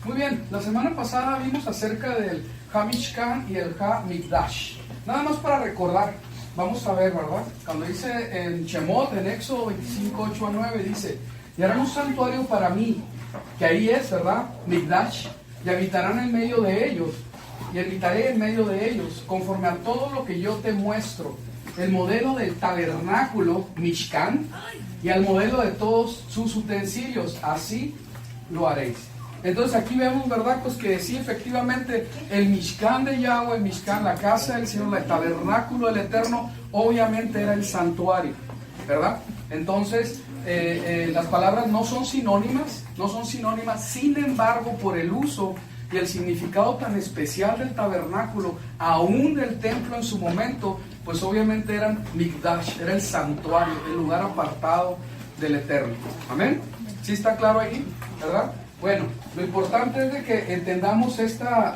Muy bien, la semana pasada vimos acerca del Ha-Mishkan y el Ha-Mikdash. Nada más para recordar, vamos a ver, ¿verdad? Cuando dice en Shemot, en Éxodo 25, 8 a 9, dice: y harán un santuario para mí, que ahí es, ¿verdad? Mikdash, y habitarán en medio de ellos, y habitaré en medio de ellos, conforme a todo lo que yo te muestro, el modelo del tabernáculo, Mishkan, y al modelo de todos sus utensilios, así lo haréis. Entonces aquí vemos, ¿verdad? Pues que sí, efectivamente, el Mishkan de Yahweh, el Mishkan, la casa del Señor, el tabernáculo del Eterno, obviamente era el santuario, ¿verdad? Entonces, las palabras no son sinónimas, sin embargo, por el uso y el significado tan especial del tabernáculo, aún del templo en su momento, pues obviamente eran Mikdash, era el santuario, el lugar apartado del Eterno. ¿Amén? ¿Sí está claro ahí? ¿Verdad? Bueno, lo importante es de que entendamos estas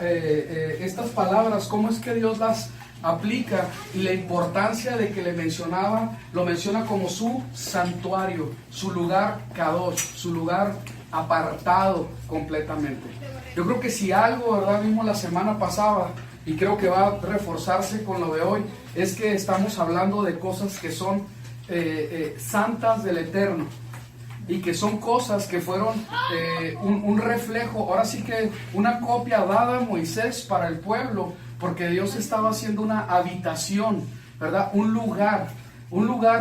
palabras, cómo es que Dios las aplica y la importancia de que lo menciona como su santuario, su lugar kadosh, su lugar apartado completamente. Yo creo que si algo, ¿verdad?, vimos la semana pasada y creo que va a reforzarse con lo de hoy, es que estamos hablando de cosas que son santas del Eterno. Y que son cosas que fueron un reflejo, ahora sí que una copia dada a Moisés para el pueblo, porque Dios estaba haciendo una habitación, ¿verdad? Un lugar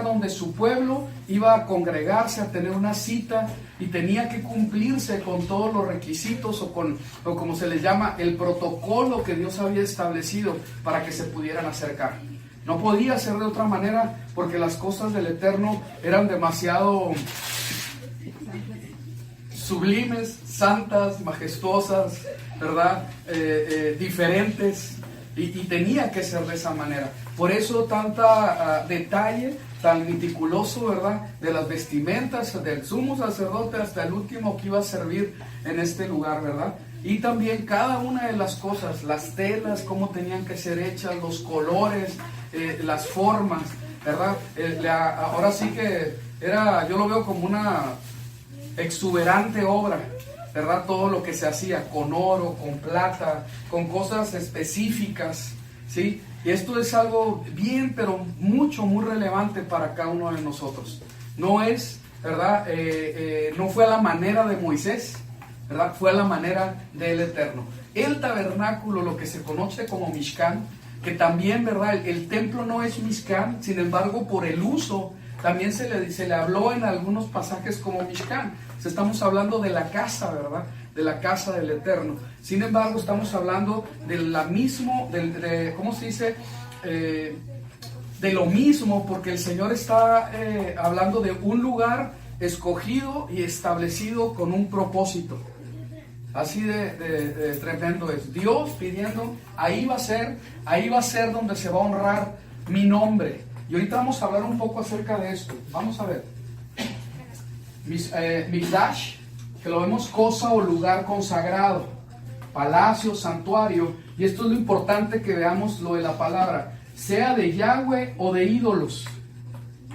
donde su pueblo iba a congregarse, a tener una cita, y tenía que cumplirse con todos los requisitos o como se les llama, el protocolo que Dios había establecido para que se pudieran acercar. No podía ser de otra manera, porque las cosas del Eterno eran demasiado sublimes, santas, majestuosas, ¿verdad? Diferentes, y tenía que ser de esa manera. Por eso tanta detalle, tan meticuloso, ¿verdad? De las vestimentas, del sumo sacerdote hasta el último que iba a servir en este lugar, ¿verdad? Y también cada una de las cosas, las telas, cómo tenían que ser hechas, los colores, las formas, ¿verdad? Ahora sí que yo lo veo como una exuberante obra, ¿verdad? Todo lo que se hacía con oro, con plata, con cosas específicas, ¿sí? Y esto es algo bien, pero muy relevante para cada uno de nosotros. No es, ¿verdad? No fue a la manera de Moisés, ¿verdad? Fue a la manera del Eterno. El tabernáculo, lo que se conoce como Mishkan, que también, ¿verdad? El templo no es Mishkan, sin embargo, por el uso, también se le habló en algunos pasajes como Mishkan. Estamos hablando de la casa, ¿verdad? De la casa del Eterno. Sin embargo, estamos hablando ¿cómo se dice? De lo mismo, porque el Señor está hablando de un lugar escogido y establecido con un propósito. Así de tremendo es. Dios pidiendo, ahí va a ser donde se va a honrar mi nombre. Y ahorita vamos a hablar un poco acerca de esto. Vamos a ver. Mikdash, que lo vemos cosa o lugar consagrado, palacio, santuario. Y esto es lo importante que veamos lo de la palabra, sea de Yahweh o de ídolos.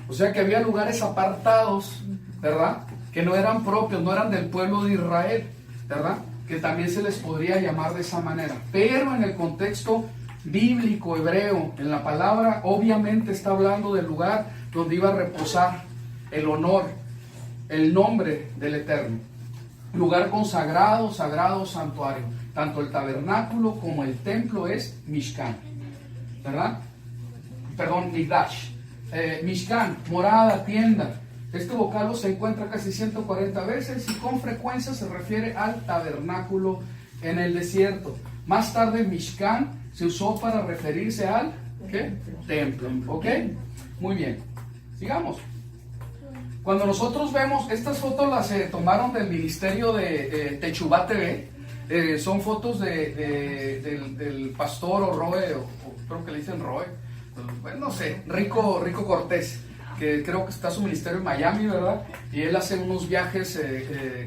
O sea que había lugares apartados, ¿verdad? Que no eran propios, no eran del pueblo de Israel, ¿verdad? Que también se les podría llamar de esa manera. Pero en el contexto bíblico, hebreo, en la palabra, obviamente está hablando del lugar donde iba a reposar el honor, el nombre del Eterno. Lugar consagrado, sagrado, santuario. Tanto el tabernáculo como el templo es Mishkan, ¿verdad? Perdón, Mikdash. Mishkan, morada, tienda. Este vocablo se encuentra casi 140 veces y con frecuencia se refiere al tabernáculo en el desierto. Más tarde Mishkan se usó para referirse al ¿qué? Templo. ¿Ok? Muy bien. Sigamos. Cuando nosotros vemos, estas fotos las tomaron del ministerio de Techubá TV, son fotos del pastor o Roe, o creo que le dicen Roe, bueno, no sé, Rico Cortés, que creo que está su ministerio en Miami, ¿verdad? Y él hace unos viajes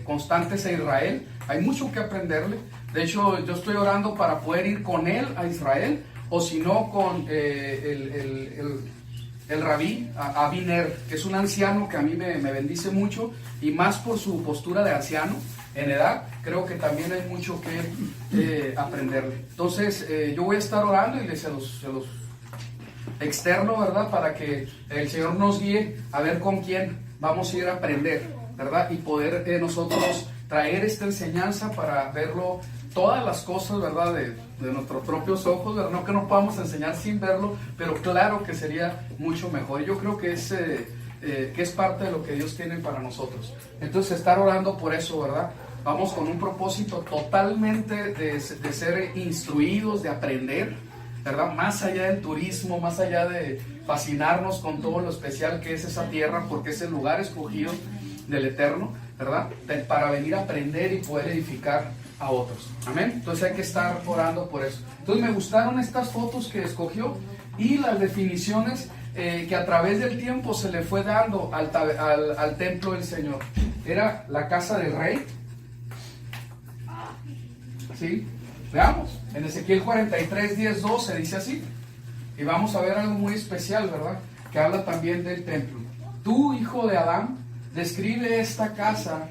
constantes a Israel. Hay mucho que aprenderle. De hecho, yo estoy orando para poder ir con él a Israel, o si no, con el rabí Aviner, que es un anciano que a mí me bendice mucho, y más por su postura de anciano. en edad, creo que también hay mucho que aprenderle. Entonces, yo voy a estar orando y se los externo, ¿verdad? Para que el Señor nos guíe a ver con quién vamos a ir a aprender, ¿verdad? Y poder nosotros traer esta enseñanza para verlo, todas las cosas, ¿verdad? De nuestros propios ojos, ¿verdad? No que no podamos enseñar sin verlo, pero claro que sería mucho mejor. Yo creo que es parte de lo que Dios tiene para nosotros. Entonces, estar orando por eso, ¿verdad? Vamos con un propósito totalmente de ser instruidos, de aprender, ¿verdad? Más allá del turismo, más allá de fascinarnos con todo lo especial que es esa tierra, porque es el lugar escogido del Eterno, ¿verdad? Para venir a aprender y poder edificar a otros. Amén. Entonces hay que estar orando por eso. Entonces me gustaron estas fotos que escogió y las definiciones que a través del tiempo se le fue dando al templo del Señor. Era la casa del rey. ¿Sí? Veamos, en Ezequiel 43, 10, 12 dice así. Y vamos a ver algo muy especial, ¿verdad? Que habla también del templo. Tú, hijo de Adán, describe esta casa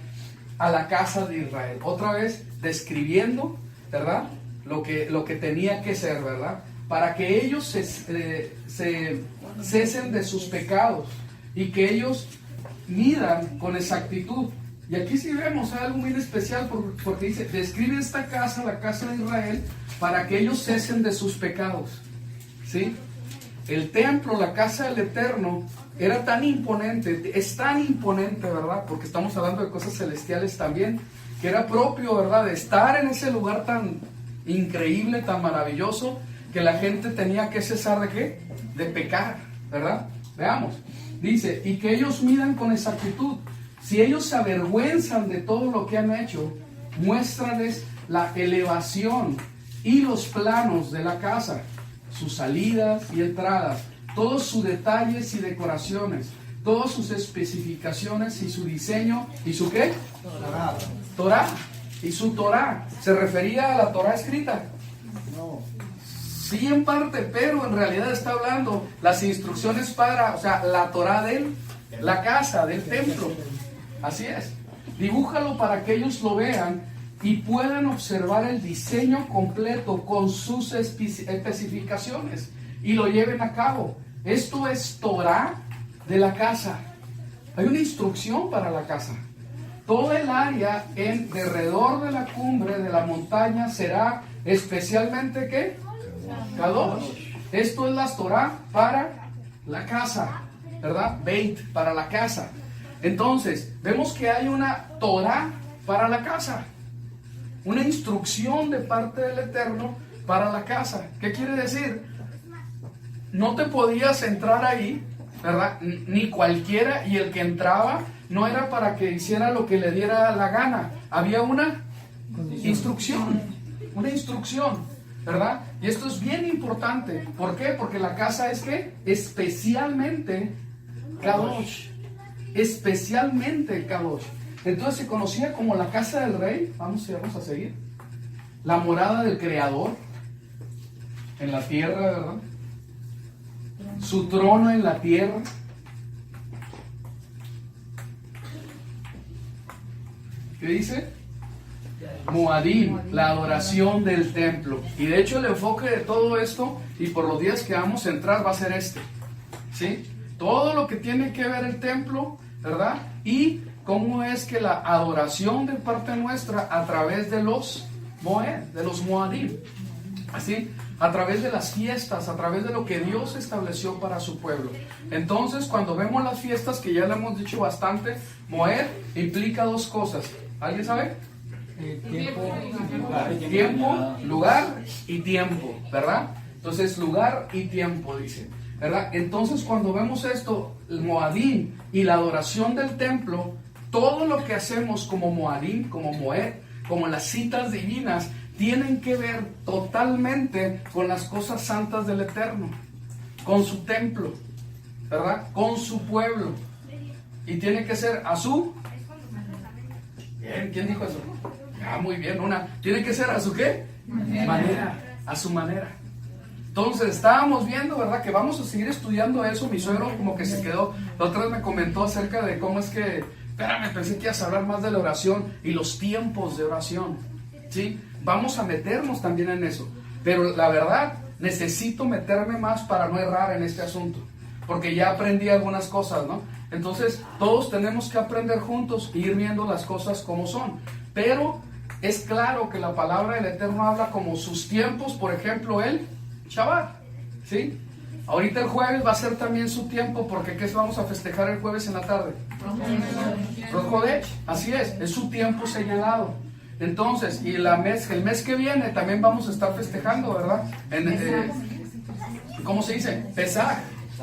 a la casa de Israel. Otra vez, describiendo, ¿verdad? Lo que tenía que ser, ¿verdad? Para que ellos se cesen de sus pecados y que ellos midan con exactitud. Y aquí sí vemos algo muy especial porque dice, describe esta casa, la casa de Israel, para que ellos cesen de sus pecados. ¿Sí? El templo, la casa del Eterno, era tan imponente, es tan imponente, ¿verdad? Porque estamos hablando de cosas celestiales también, que era propio, ¿verdad? De estar en ese lugar tan increíble, tan maravilloso, que la gente tenía que cesar ¿de qué? De pecar, ¿verdad? Veamos. Dice, y que ellos midan con exactitud. Si ellos se avergüenzan de todo lo que han hecho, muéstrales la elevación y los planos de la casa, sus salidas y entradas, todos sus detalles y decoraciones, todas sus especificaciones y su diseño. ¿Y su qué? Torá. ¿Y su Torá? ¿Se refería a la Torá escrita? No. Sí, en parte, pero en realidad está hablando las instrucciones para, o sea, la Torá de la casa, del templo. Así es. Dibújalo para que ellos lo vean y puedan observar el diseño completo con sus especificaciones y lo lleven a cabo. Esto es Torá de la casa. Hay una instrucción para la casa. Todo el área alrededor de la cumbre de la montaña será especialmente ¿qué? Kadosh. Esto es la Torá para la casa, ¿verdad? Beit, para la casa. Entonces, vemos que hay una Torá para la casa, una instrucción de parte del Eterno para la casa. ¿Qué quiere decir? No te podías entrar ahí, ¿verdad? Ni cualquiera, y el que entraba no era para que hiciera lo que le diera la gana. Había una instrucción, ¿verdad? Y esto es bien importante. ¿Por qué? Porque la casa es ¿qué? Especialmente Kadosh. Especialmente Kadosh. Entonces se conocía como la casa del rey. Vamos a seguir. La morada del Creador en la tierra, ¿verdad? Su trono en la tierra. ¿Qué dice? Moadim, la adoración del templo. Y de hecho el enfoque de todo esto, y por los días que vamos a entrar, va a ser este. ¿Sí? Todo lo que tiene que ver el templo, ¿verdad? Y cómo es que la adoración de parte nuestra a través de los Moadim, así, a través de las fiestas, a través de lo que Dios estableció para su pueblo. Entonces, cuando vemos las fiestas, que ya le hemos dicho bastante, Moed implica dos cosas. ¿Alguien sabe? Tiempo, lugar y tiempo, ¿verdad? Entonces, lugar y tiempo, dice. ¿Verdad? Entonces cuando vemos esto, el Moadim y la adoración del templo, todo lo que hacemos como Moadim, como Moed, como las citas divinas, tienen que ver totalmente con las cosas santas del Eterno, con su templo, ¿verdad? Con su pueblo. Y tiene que ser a su... Bien, ¿quién dijo eso? Ah, muy bien, tiene que ser a su ¿qué? Manera, a su manera. Entonces estábamos viendo, ¿verdad? Que vamos a seguir estudiando eso. Mi suegro como que se quedó, la otra vez me comentó acerca de cómo es que espérame, pensé que ibas a hablar más de la oración y los tiempos de oración, ¿sí? Vamos a meternos también en eso, pero la verdad, necesito meterme más para no errar en este asunto, porque ya aprendí algunas cosas, ¿no? Entonces, todos tenemos que aprender juntos e ir viendo las cosas como son, pero es claro que la palabra del Eterno habla como sus tiempos, por ejemplo, el Shabbat, ¿sí? Ahorita el jueves va a ser también su tiempo, porque ¿qué vamos a festejar el jueves en la tarde? Rosh Chodesh, así es su tiempo señalado. Entonces, y el mes que viene también vamos a estar festejando, ¿verdad? ¿Cómo se dice? Pesaj,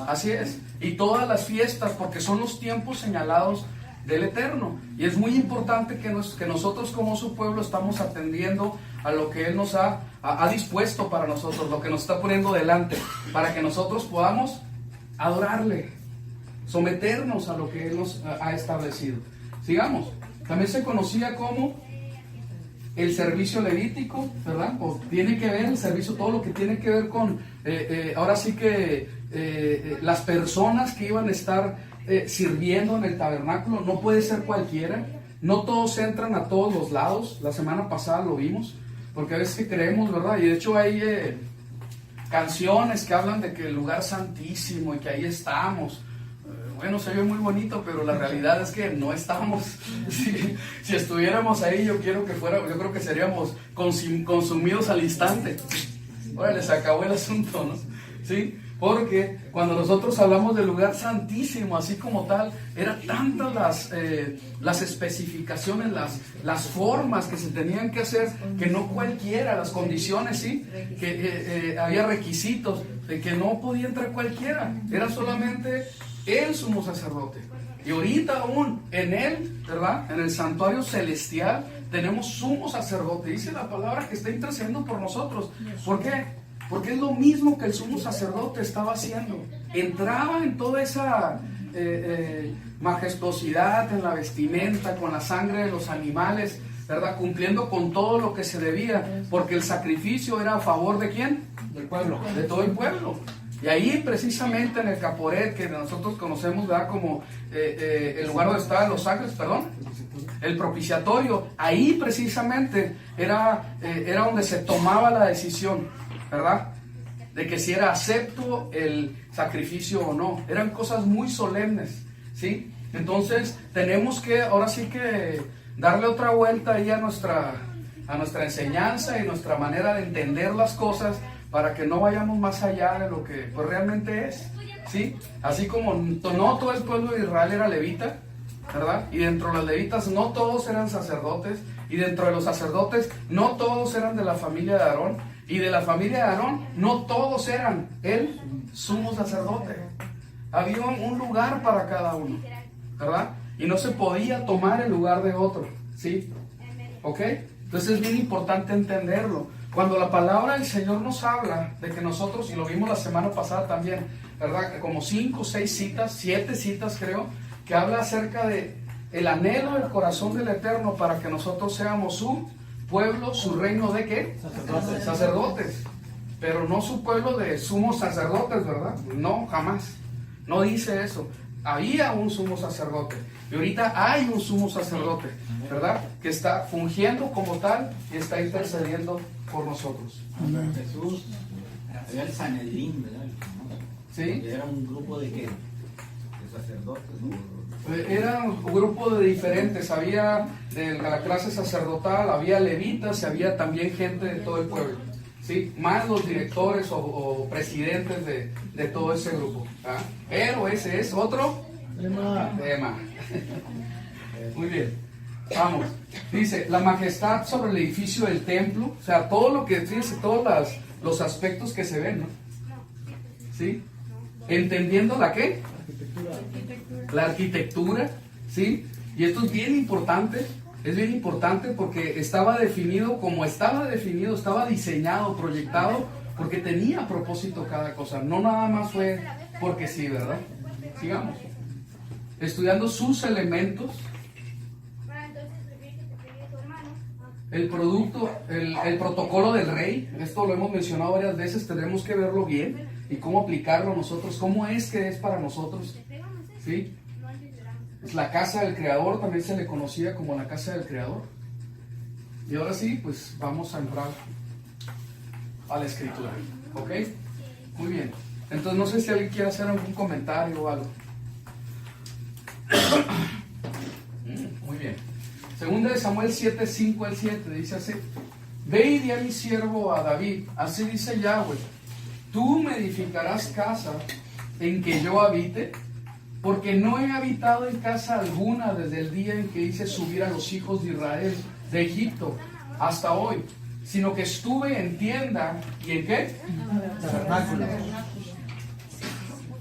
así es. Y todas las fiestas, porque son los tiempos señalados del Eterno. Y es muy importante que nosotros como su pueblo estamos atendiendo a lo que Él nos ha dispuesto para nosotros, lo que nos está poniendo delante, para que nosotros podamos adorarle, someternos a lo que Él nos ha establecido. Sigamos. También se conocía como el servicio levítico, ¿verdad? O tiene que ver el servicio, todo lo que tiene que ver con, ahora sí que las personas que iban a estar sirviendo en el tabernáculo. No puede ser cualquiera, no todos entran a todos los lados. La semana pasada lo vimos, porque a veces que creemos, ¿verdad? Y de hecho hay canciones que hablan de que el lugar santísimo y que ahí estamos. Bueno, se ve muy bonito, pero la realidad es que no estamos. Si estuviéramos ahí, yo creo que seríamos consumidos al instante. Órale, se acabó el asunto, ¿no? ¿Sí? Porque cuando nosotros hablamos del lugar santísimo, así como tal, eran tantas las especificaciones, las formas que se tenían que hacer, que no cualquiera, las condiciones, ¿sí? Que había requisitos de que no podía entrar cualquiera, era solamente el sumo sacerdote. Y ahorita aún en él, ¿verdad? En el santuario celestial tenemos sumo sacerdote. Dice la palabra que está intercediendo por nosotros. ¿Por qué? Porque es lo mismo que el sumo sacerdote estaba haciendo. Entraba en toda esa majestuosidad, en la vestimenta, con la sangre de los animales, ¿verdad? Cumpliendo con todo lo que se debía, porque el sacrificio era a favor ¿de quién? Del pueblo, de todo el pueblo. Y ahí precisamente en el Caporet, que nosotros conocemos, ¿verdad? Como el lugar donde estaban los ángeles, el propiciatorio, ahí precisamente era donde se tomaba la decisión, ¿verdad? De que si era acepto el sacrificio o no. Eran cosas muy solemnes, ¿sí? Entonces tenemos que, ahora sí que darle otra vuelta ahí a nuestra enseñanza y nuestra manera de entender las cosas, para que no vayamos más allá de lo que pues realmente es, ¿sí? Así como no todo el pueblo de Israel era levita, ¿verdad? Y dentro de los levitas no todos eran sacerdotes, y dentro de los sacerdotes no todos eran de la familia de Aarón, y de la familia de Aarón no todos eran el sumo sacerdote. Había un lugar para cada uno, ¿verdad? Y no se podía tomar el lugar de otro, ¿sí? ¿Ok? Entonces es bien importante entenderlo. Cuando la palabra del Señor nos habla de que nosotros, y lo vimos la semana pasada también, ¿verdad? Como 5, 6 citas, 7 citas creo, que habla acerca de el anhelo del corazón del Eterno para que nosotros seamos su pueblo, su reino de ¿qué? Sacerdotes. Pero no su pueblo de sumos sacerdotes, ¿verdad? No, jamás. No dice eso. Había un sumo sacerdote y ahorita hay un sumo sacerdote, ¿verdad? Que está fungiendo como tal y está intercediendo por nosotros. Jesús, había el Sanedrín, ¿verdad? ¿Sí? Era un grupo de ¿qué? De sacerdotes. Era un grupo de diferentes, había de la clase sacerdotal, había levitas y había también gente de todo el pueblo, ¿sí? Más los directores o presidentes de todo ese grupo, ¿ah? Pero ese es otro tema. Muy bien, vamos. Dice, la majestad sobre el edificio del templo, o sea, todo lo que, fíjense, todos los aspectos que se ven, ¿no? ¿Sí? Entendiendo la ¿qué? La arquitectura, ¿sí? Y esto es bien importante porque estaba definido como estaba definido, estaba diseñado, proyectado, porque tenía propósito cada cosa, no nada más fue porque sí, ¿verdad? Sigamos. Estudiando sus elementos, el protocolo del rey, esto lo hemos mencionado varias veces, tendremos que verlo bien y cómo aplicarlo nosotros, cómo es que es para nosotros, ¿sí? Es la casa del Creador, también se le conocía como la casa del Creador. Y ahora sí, pues vamos a entrar a la escritura. ¿Ok? Muy bien. Entonces no sé si alguien quiere hacer algún comentario o algo. Muy bien. Segunda de Samuel 7, 5 al 7 dice así: Ve y di a mi siervo a David, así dice Yahweh, tú me edificarás casa en que yo habite, porque no he habitado en casa alguna desde el día en que hice subir a los hijos de Israel de Egipto hasta hoy, sino que estuve en tienda y en ¿qué? Tabernáculo.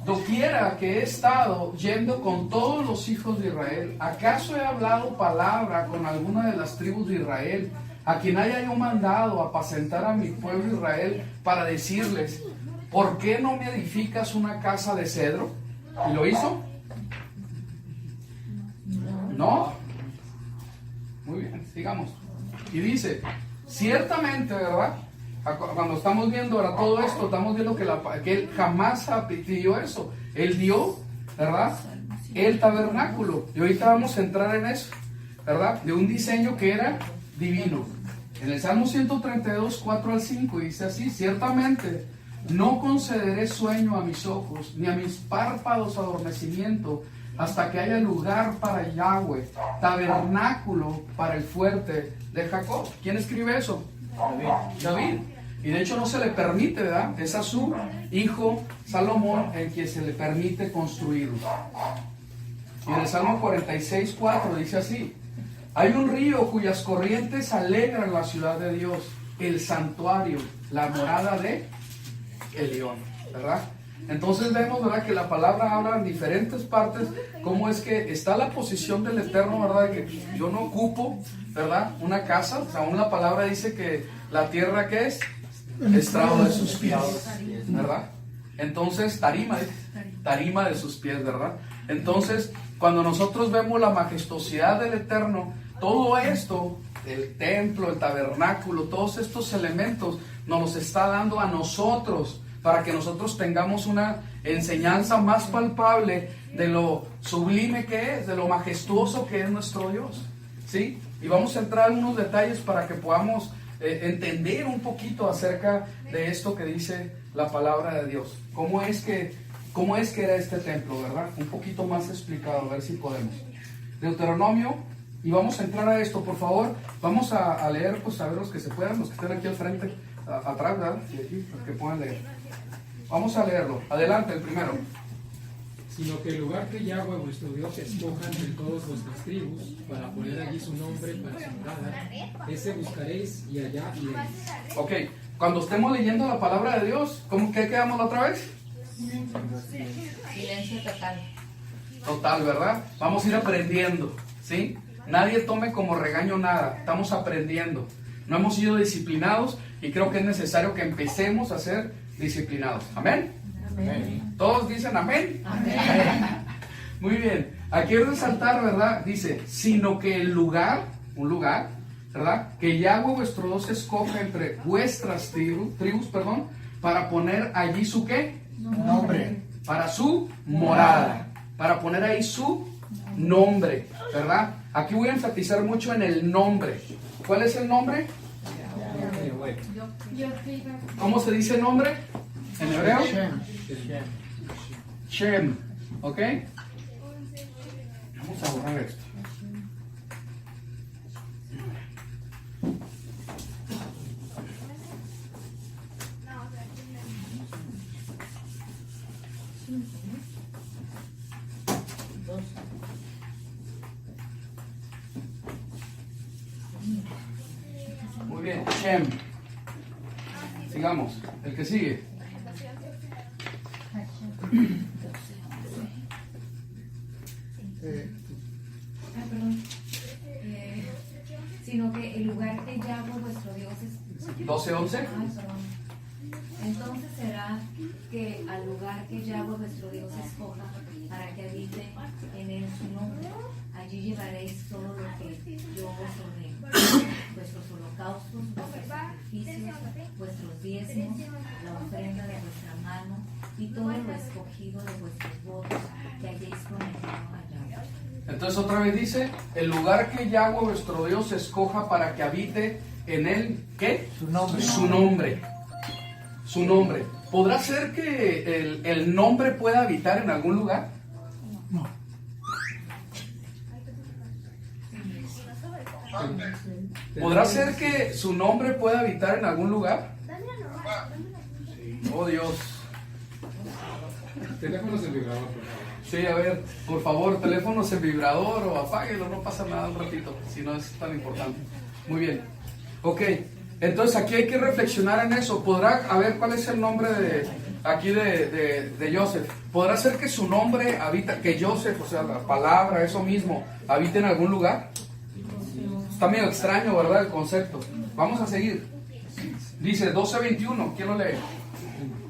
Doquiera que he estado yendo con todos los hijos de Israel, ¿acaso he hablado palabra con alguna de las tribus de Israel, a quien haya yo mandado apacentar a mi pueblo Israel, para decirles, ¿por qué no me edificas una casa de cedro? ¿Y lo hizo? ¿No? Muy bien, sigamos. Y dice, ciertamente, ¿verdad? Cuando estamos viendo ahora todo esto, estamos viendo que él jamás pidió eso. Él dio, ¿verdad? El tabernáculo. Y ahorita vamos a entrar en eso, ¿verdad? De un diseño que era divino. En el Salmo 132, 4 al 5 dice así: ciertamente no concederé sueño a mis ojos, ni a mis párpados adormecimiento, hasta que haya lugar para Yahweh, tabernáculo para el fuerte de Jacob. ¿Quién escribe eso? David. Y de hecho no se le permite, ¿verdad? Es a su hijo Salomón el que se le permite construirlo. Y en el Salmo 46, 4 dice así: hay un río cuyas corrientes alegran la ciudad de Dios, el santuario, la morada de el león, ¿verdad? Entonces vemos, ¿verdad?, que la palabra habla en diferentes partes cómo es que está la posición del Eterno, ¿verdad?, de que yo no ocupo, ¿verdad?, una casa. O sea, aún la palabra dice que la tierra, ¿qué es? Estrado de sus pies, ¿verdad? Entonces, tarima de sus pies, ¿verdad? Entonces, cuando nosotros vemos la majestuosidad del Eterno, todo esto, el templo, el tabernáculo, todos estos elementos nos los está dando a nosotros, para que nosotros tengamos una enseñanza más palpable de lo sublime que es, de lo majestuoso que es nuestro Dios, ¿sí? Y vamos a entrar en unos detalles para que podamos entender un poquito acerca de esto que dice la palabra de Dios. ¿Cómo es que era este templo, verdad? Un poquito más explicado, a ver si podemos. Deuteronomio, y vamos a entrar a esto, por favor. Vamos a leer, pues a ver los que se puedan, los que estén aquí al frente, atrás, ¿verdad? Y aquí, los que puedan leer. Vamos a leerlo. Adelante, el primero. Sino que el lugar que Yahweh vuestro Dios escoja entre todas vuestras tribus, para poner allí su nombre para su morada, ese buscaréis y allá iréis. Ok, cuando estemos leyendo la palabra de Dios, ¿qué quedamos la otra vez? Silencio total. Total, ¿verdad? Vamos a ir aprendiendo, ¿sí? Nadie tome como regaño nada, estamos aprendiendo. No hemos sido disciplinados y creo que es necesario que empecemos a ser disciplinados. ¿Amén? Amén. ¿Todos dicen amén? Amén. Muy bien. Aquí resaltar, ¿verdad? Dice, sino que el lugar, un lugar, ¿verdad?, que Yahweh vuestro Dios escoja entre vuestras tribus, para poner allí su ¿qué? Nombre. Para su morada, para poner ahí su nombre, ¿verdad? Aquí voy a enfatizar mucho en el nombre. ¿Cuál es el nombre? ¿Cómo se dice nombre en hebreo? Shem. ¿Ok? Vamos a borrar esto. Muy bien, Shem. Sigamos, el que sigue. Sino que el lugar que Yahweh vuestro Dios es... 12:11. Perdón. Entonces será que al lugar que Yahweh vuestro Dios escoja para que habite en él su nombre, allí llevaréis todo lo que yo os ordeno, vuestros holocaustos, vuestros sacrificios, vuestros diezmos, la ofrenda de vuestra mano y todo lo escogido de vuestros votos que hayáis prometido a Yahweh. Entonces otra vez dice, el lugar que Yahweh vuestro Dios escoja para que habite en él, ¿qué? Su nombre. Su nombre. Su nombre. ¿Podrá ser que el nombre pueda habitar en algún lugar? No. ¿Podrá ser que su nombre pueda habitar en algún lugar? Oh Dios. Teléfonos en vibrador, por favor. Sí, a ver, por favor, teléfonos en vibrador o apáguelo, no pasa nada un ratito, si no es tan importante. Muy bien. Ok, entonces aquí hay que reflexionar en eso. ¿Podrá, a ver, cuál es el nombre de aquí de Joseph? ¿Podrá ser que su nombre habita, que Joseph, o sea, la palabra, eso mismo, habite en algún lugar? Está medio extraño, ¿verdad? El concepto. Vamos a seguir. Dice 12:21, ¿quién lo lee?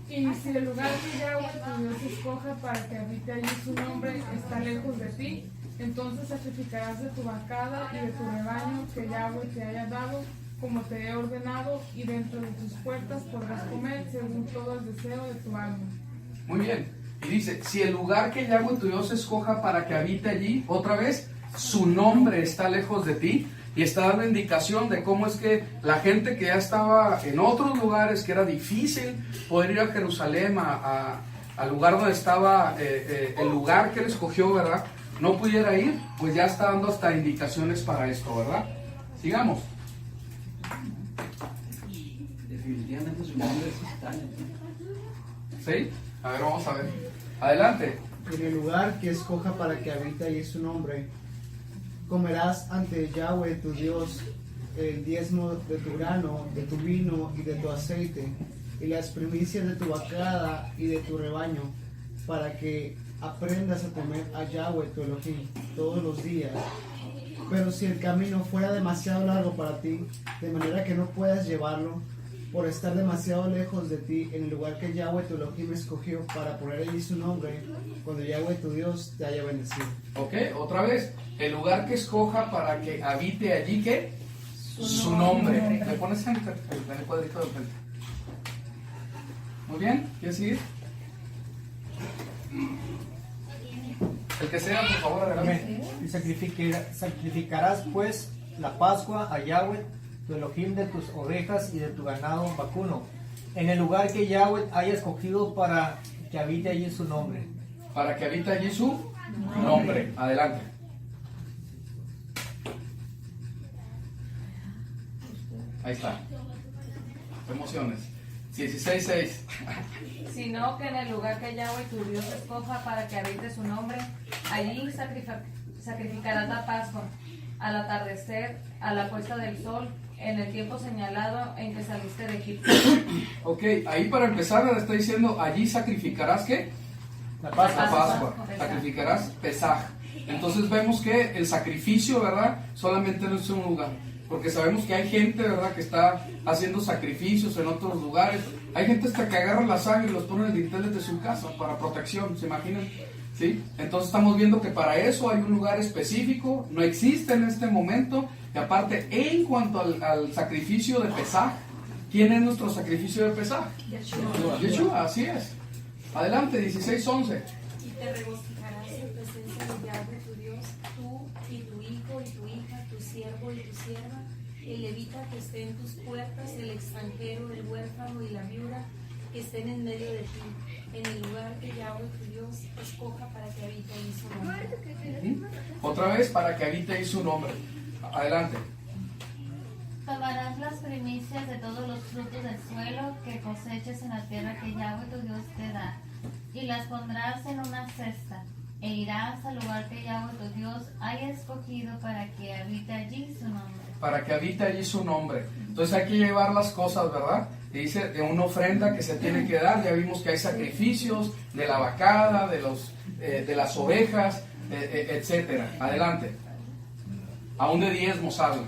Y si el lugar que Yahweh tu Dios escoja para que habite allí su nombre está lejos de ti, entonces sacrificarás de tu vacada y de tu rebaño que Yahweh te haya dado, como te he ordenado, y dentro de tus puertas podrás comer según todo el deseo de tu alma. Muy bien. Y dice, si el lugar que Yahweh tu Dios escoja para que habite allí, otra vez, su nombre está lejos de ti, y está dando indicación de cómo es que la gente que ya estaba en otros lugares, que era difícil poder ir a Jerusalén, al lugar donde estaba el lugar que él escogió, ¿verdad? No pudiera ir, pues ya está dando hasta indicaciones para esto, ¿verdad? Sigamos. Definitivamente su nombre es extraño. ¿Sí? A ver, vamos a ver. Adelante. En el lugar que escoja para que habite allí su nombre, comerás ante Yahweh tu Dios el diezmo de tu grano, de tu vino y de tu aceite, y las primicias de tu vacada y de tu rebaño, para que aprendas a temer a Yahweh tu Elohim todos los días. Pero si el camino fuera demasiado largo para ti, de manera que no puedas llevarlo, por estar demasiado lejos de ti en el lugar que Yahweh tu Elohim escogió para poner allí su nombre, cuando Yahweh tu Dios te haya bendecido. Ok, otra vez. El lugar que escoja para que habite allí, ¿qué? Su nombre. Le pones en el cuadrito de frente. Muy bien, ¿quieres seguir? El que sea, por favor, adelante. Y sacrificarás pues la Pascua a Yahweh, tu Elohim, de tus ovejas y de tu ganado vacuno, en el lugar que Yahweh haya escogido para que habite allí su nombre. Para que habite allí su nombre. Adelante. Ahí está. Emociones. 16:6. Sino que en el lugar que Yahweh tu Dios escoja para que habite su nombre, allí sacrificarás la Pascua, al atardecer, a la puesta del sol, en el tiempo señalado en que saliste de Egipto. Ok, ahí para empezar le está diciendo, allí sacrificarás ¿qué? La La Pascua. Pascua. Sacrificarás Pesaj. Entonces vemos que el sacrificio, ¿verdad? Solamente no es en un lugar. Porque sabemos que hay gente, ¿verdad?, que está haciendo sacrificios en otros lugares. Hay gente hasta que agarra la sangre y los pone en el dintel de su casa para protección, ¿se imaginan? ¿Sí? Entonces estamos viendo que para eso hay un lugar específico, no existe en este momento. Y aparte, en cuanto al sacrificio de Pesaj, ¿quién es nuestro sacrificio de Pesaj? Yeshua, así es. Adelante, 16:11. Y te regocijarás en presencia de Yahweh tu Dios, tú y tu hijo y tu hija, tu siervo y tu sierva, el levita que esté en tus puertas, el extranjero, el huérfano y la viuda que estén en medio de ti, en el lugar que Yahweh tu Dios escoja para que habite ahí su nombre. Otra vez, para que habite ahí su nombre. Adelante. Tomarás las primicias de todos los frutos del suelo que coseches en la tierra que Yahweh tu Dios te da, y las pondrás en una cesta, e irás al lugar que Yahweh tu Dios haya escogido para que habite allí su nombre. Para que habite allí su nombre. Entonces hay que llevar las cosas, ¿verdad? Y dice de una ofrenda que se tiene que dar. Ya vimos que hay sacrificios de la vacada, de las ovejas, etcétera. Adelante. Aún de diezmos habla.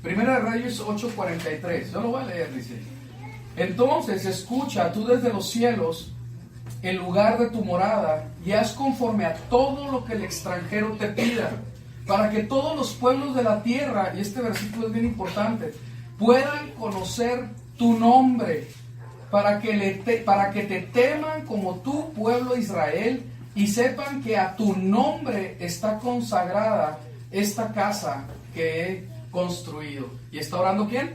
Primera de Reyes 8:43. Yo lo voy a leer, dice. Entonces escucha tú desde los cielos el lugar de tu morada y haz conforme a todo lo que el extranjero te pida, para que todos los pueblos de la tierra, y este versículo es bien importante, puedan conocer tu nombre, para que te teman como tu pueblo Israel, y sepan que a tu nombre está consagrada esta casa que he construido. ¿Y está orando quién?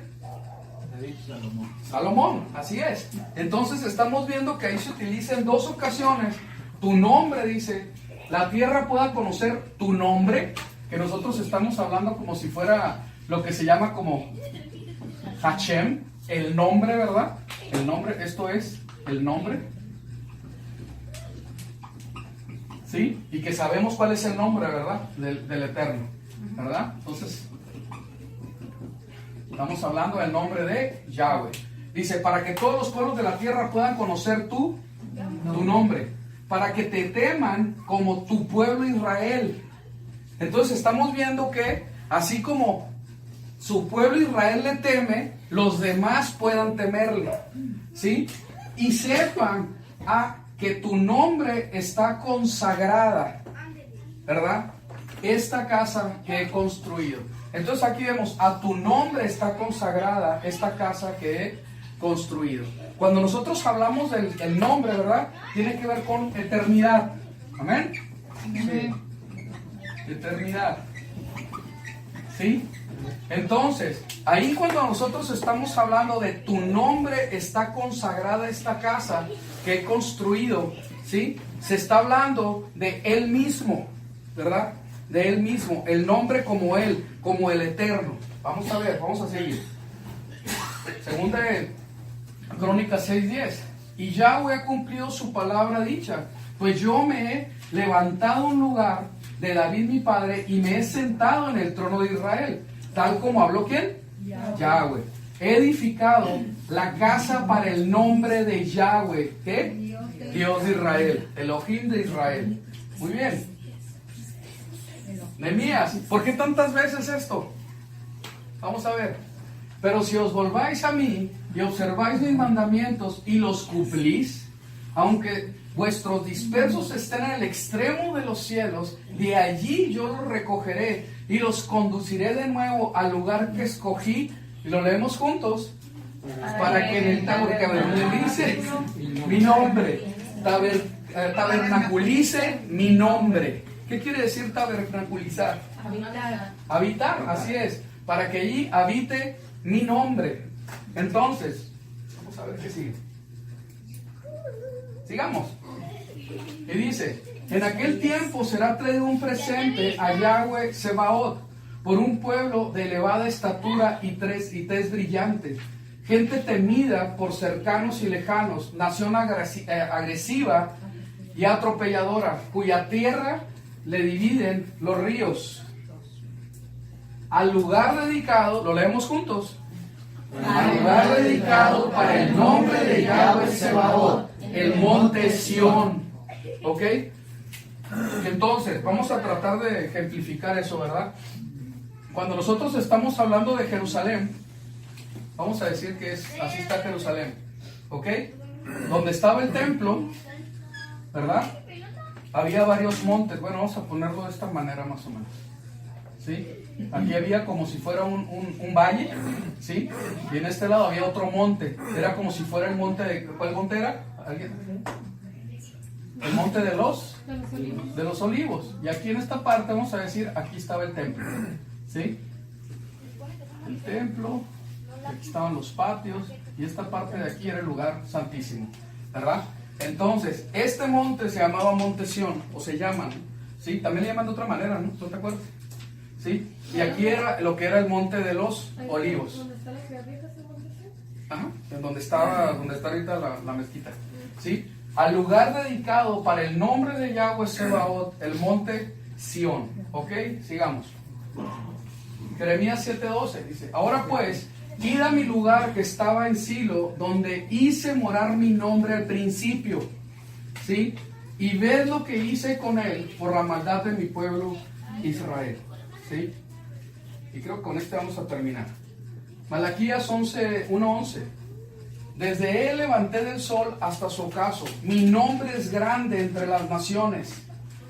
David, Salomón. Salomón, así es. Entonces estamos viendo que ahí se utiliza en dos ocasiones tu nombre, dice, la tierra pueda conocer tu nombre, que nosotros estamos hablando como si fuera lo que se llama como Hashem, el nombre, ¿verdad? El nombre, esto es el nombre. ¿Sí? Y que sabemos cuál es el nombre, ¿verdad? Del Eterno, ¿verdad? Entonces, estamos hablando del nombre de Yahweh. Dice, para que todos los pueblos de la tierra puedan conocer tu nombre, para que te teman como tu pueblo Israel. Entonces estamos viendo que así como su pueblo Israel le teme, los demás puedan temerle, ¿sí? Y sepan que tu nombre está consagrada, ¿verdad? Esta casa que he construido. Entonces aquí vemos, a tu nombre está consagrada esta casa que he construido. Cuando nosotros hablamos del nombre, ¿verdad? Tiene que ver con eternidad. ¿Amén? Sí. Eternidad. ¿Sí? Entonces, ahí cuando nosotros estamos hablando de tu nombre está consagrada esta casa que he construido, ¿sí? Se está hablando de Él mismo, ¿verdad? De Él mismo, el nombre como Él, como el Eterno. Vamos a ver, vamos a seguir. Segunda de Crónicas 6:10. Y Yahweh ha cumplido su palabra dicha, pues yo me he levantado un lugar de David mi padre y me he sentado en el trono de Israel, tal como habló ¿quién? Yahweh. He edificado la casa para el nombre de Yahweh, ¿qué? Dios de Israel, Elohim de Israel. Muy bien. Nehemías, ¿por qué tantas veces esto? Vamos a ver. Pero si os volváis a mí y observáis mis mandamientos y los cumplís, aunque vuestros dispersos estén en el extremo de los cielos, de allí yo los recogeré y los conduciré de nuevo al lugar que escogí. Y lo leemos juntos. Para que en el tabernaculice mi nombre. Tabernaculice mi nombre. ¿Qué quiere decir tabernaculizar? Habitar. Habitar, así es. Para que allí habite mi nombre. Entonces, vamos a ver qué sigue. Sigamos. Y dice, en aquel tiempo será traído un presente a Yahweh Sebaot por un pueblo de elevada estatura y tez brillante, gente temida por cercanos y lejanos, nación agresiva y atropelladora, cuya tierra le dividen los ríos. Al lugar dedicado, lo leemos juntos. Al lugar dedicado para el nombre de Yahweh Sebaot, el monte Sión. ¿Ok? Entonces, vamos a tratar de ejemplificar eso, ¿verdad? Cuando nosotros estamos hablando de Jerusalén, vamos a decir que así está Jerusalén. ¿Ok? Donde estaba el templo, ¿verdad? Había varios montes. Bueno, vamos a ponerlo de esta manera más o menos. ¿Sí? Aquí había como si fuera un valle, ¿sí? Y en este lado había otro monte. Era como si fuera el monte de... ¿Cuál monte era? ¿Alguien? El monte de los olivos. Y aquí en esta parte vamos a decir, aquí estaba el templo, ¿sí? El templo, aquí estaban los patios, y esta parte de aquí era el lugar santísimo, ¿verdad? Entonces, este monte se llamaba Monte Sión, o se llaman, ¿sí? También le llaman de otra manera, ¿no? ¿No te acuerdas? ¿Sí? Y aquí era lo que era el monte de los olivos. ¿Dónde está la ciudad vieja, ese monte? Ajá, en donde está ahorita la mezquita, ¿sí? Al lugar dedicado para el nombre de Yahweh Sebaot, el monte Sión. ¿Ok? Sigamos. Jeremías 7:12 dice, ahora pues, id a mi lugar que estaba en Silo, donde hice morar mi nombre al principio, ¿sí? Y ved lo que hice con él por la maldad de mi pueblo Israel, ¿sí? Y creo que con este vamos a terminar. Malaquías 1:11. Desde él levanté del sol hasta su ocaso. Mi nombre es grande entre las naciones.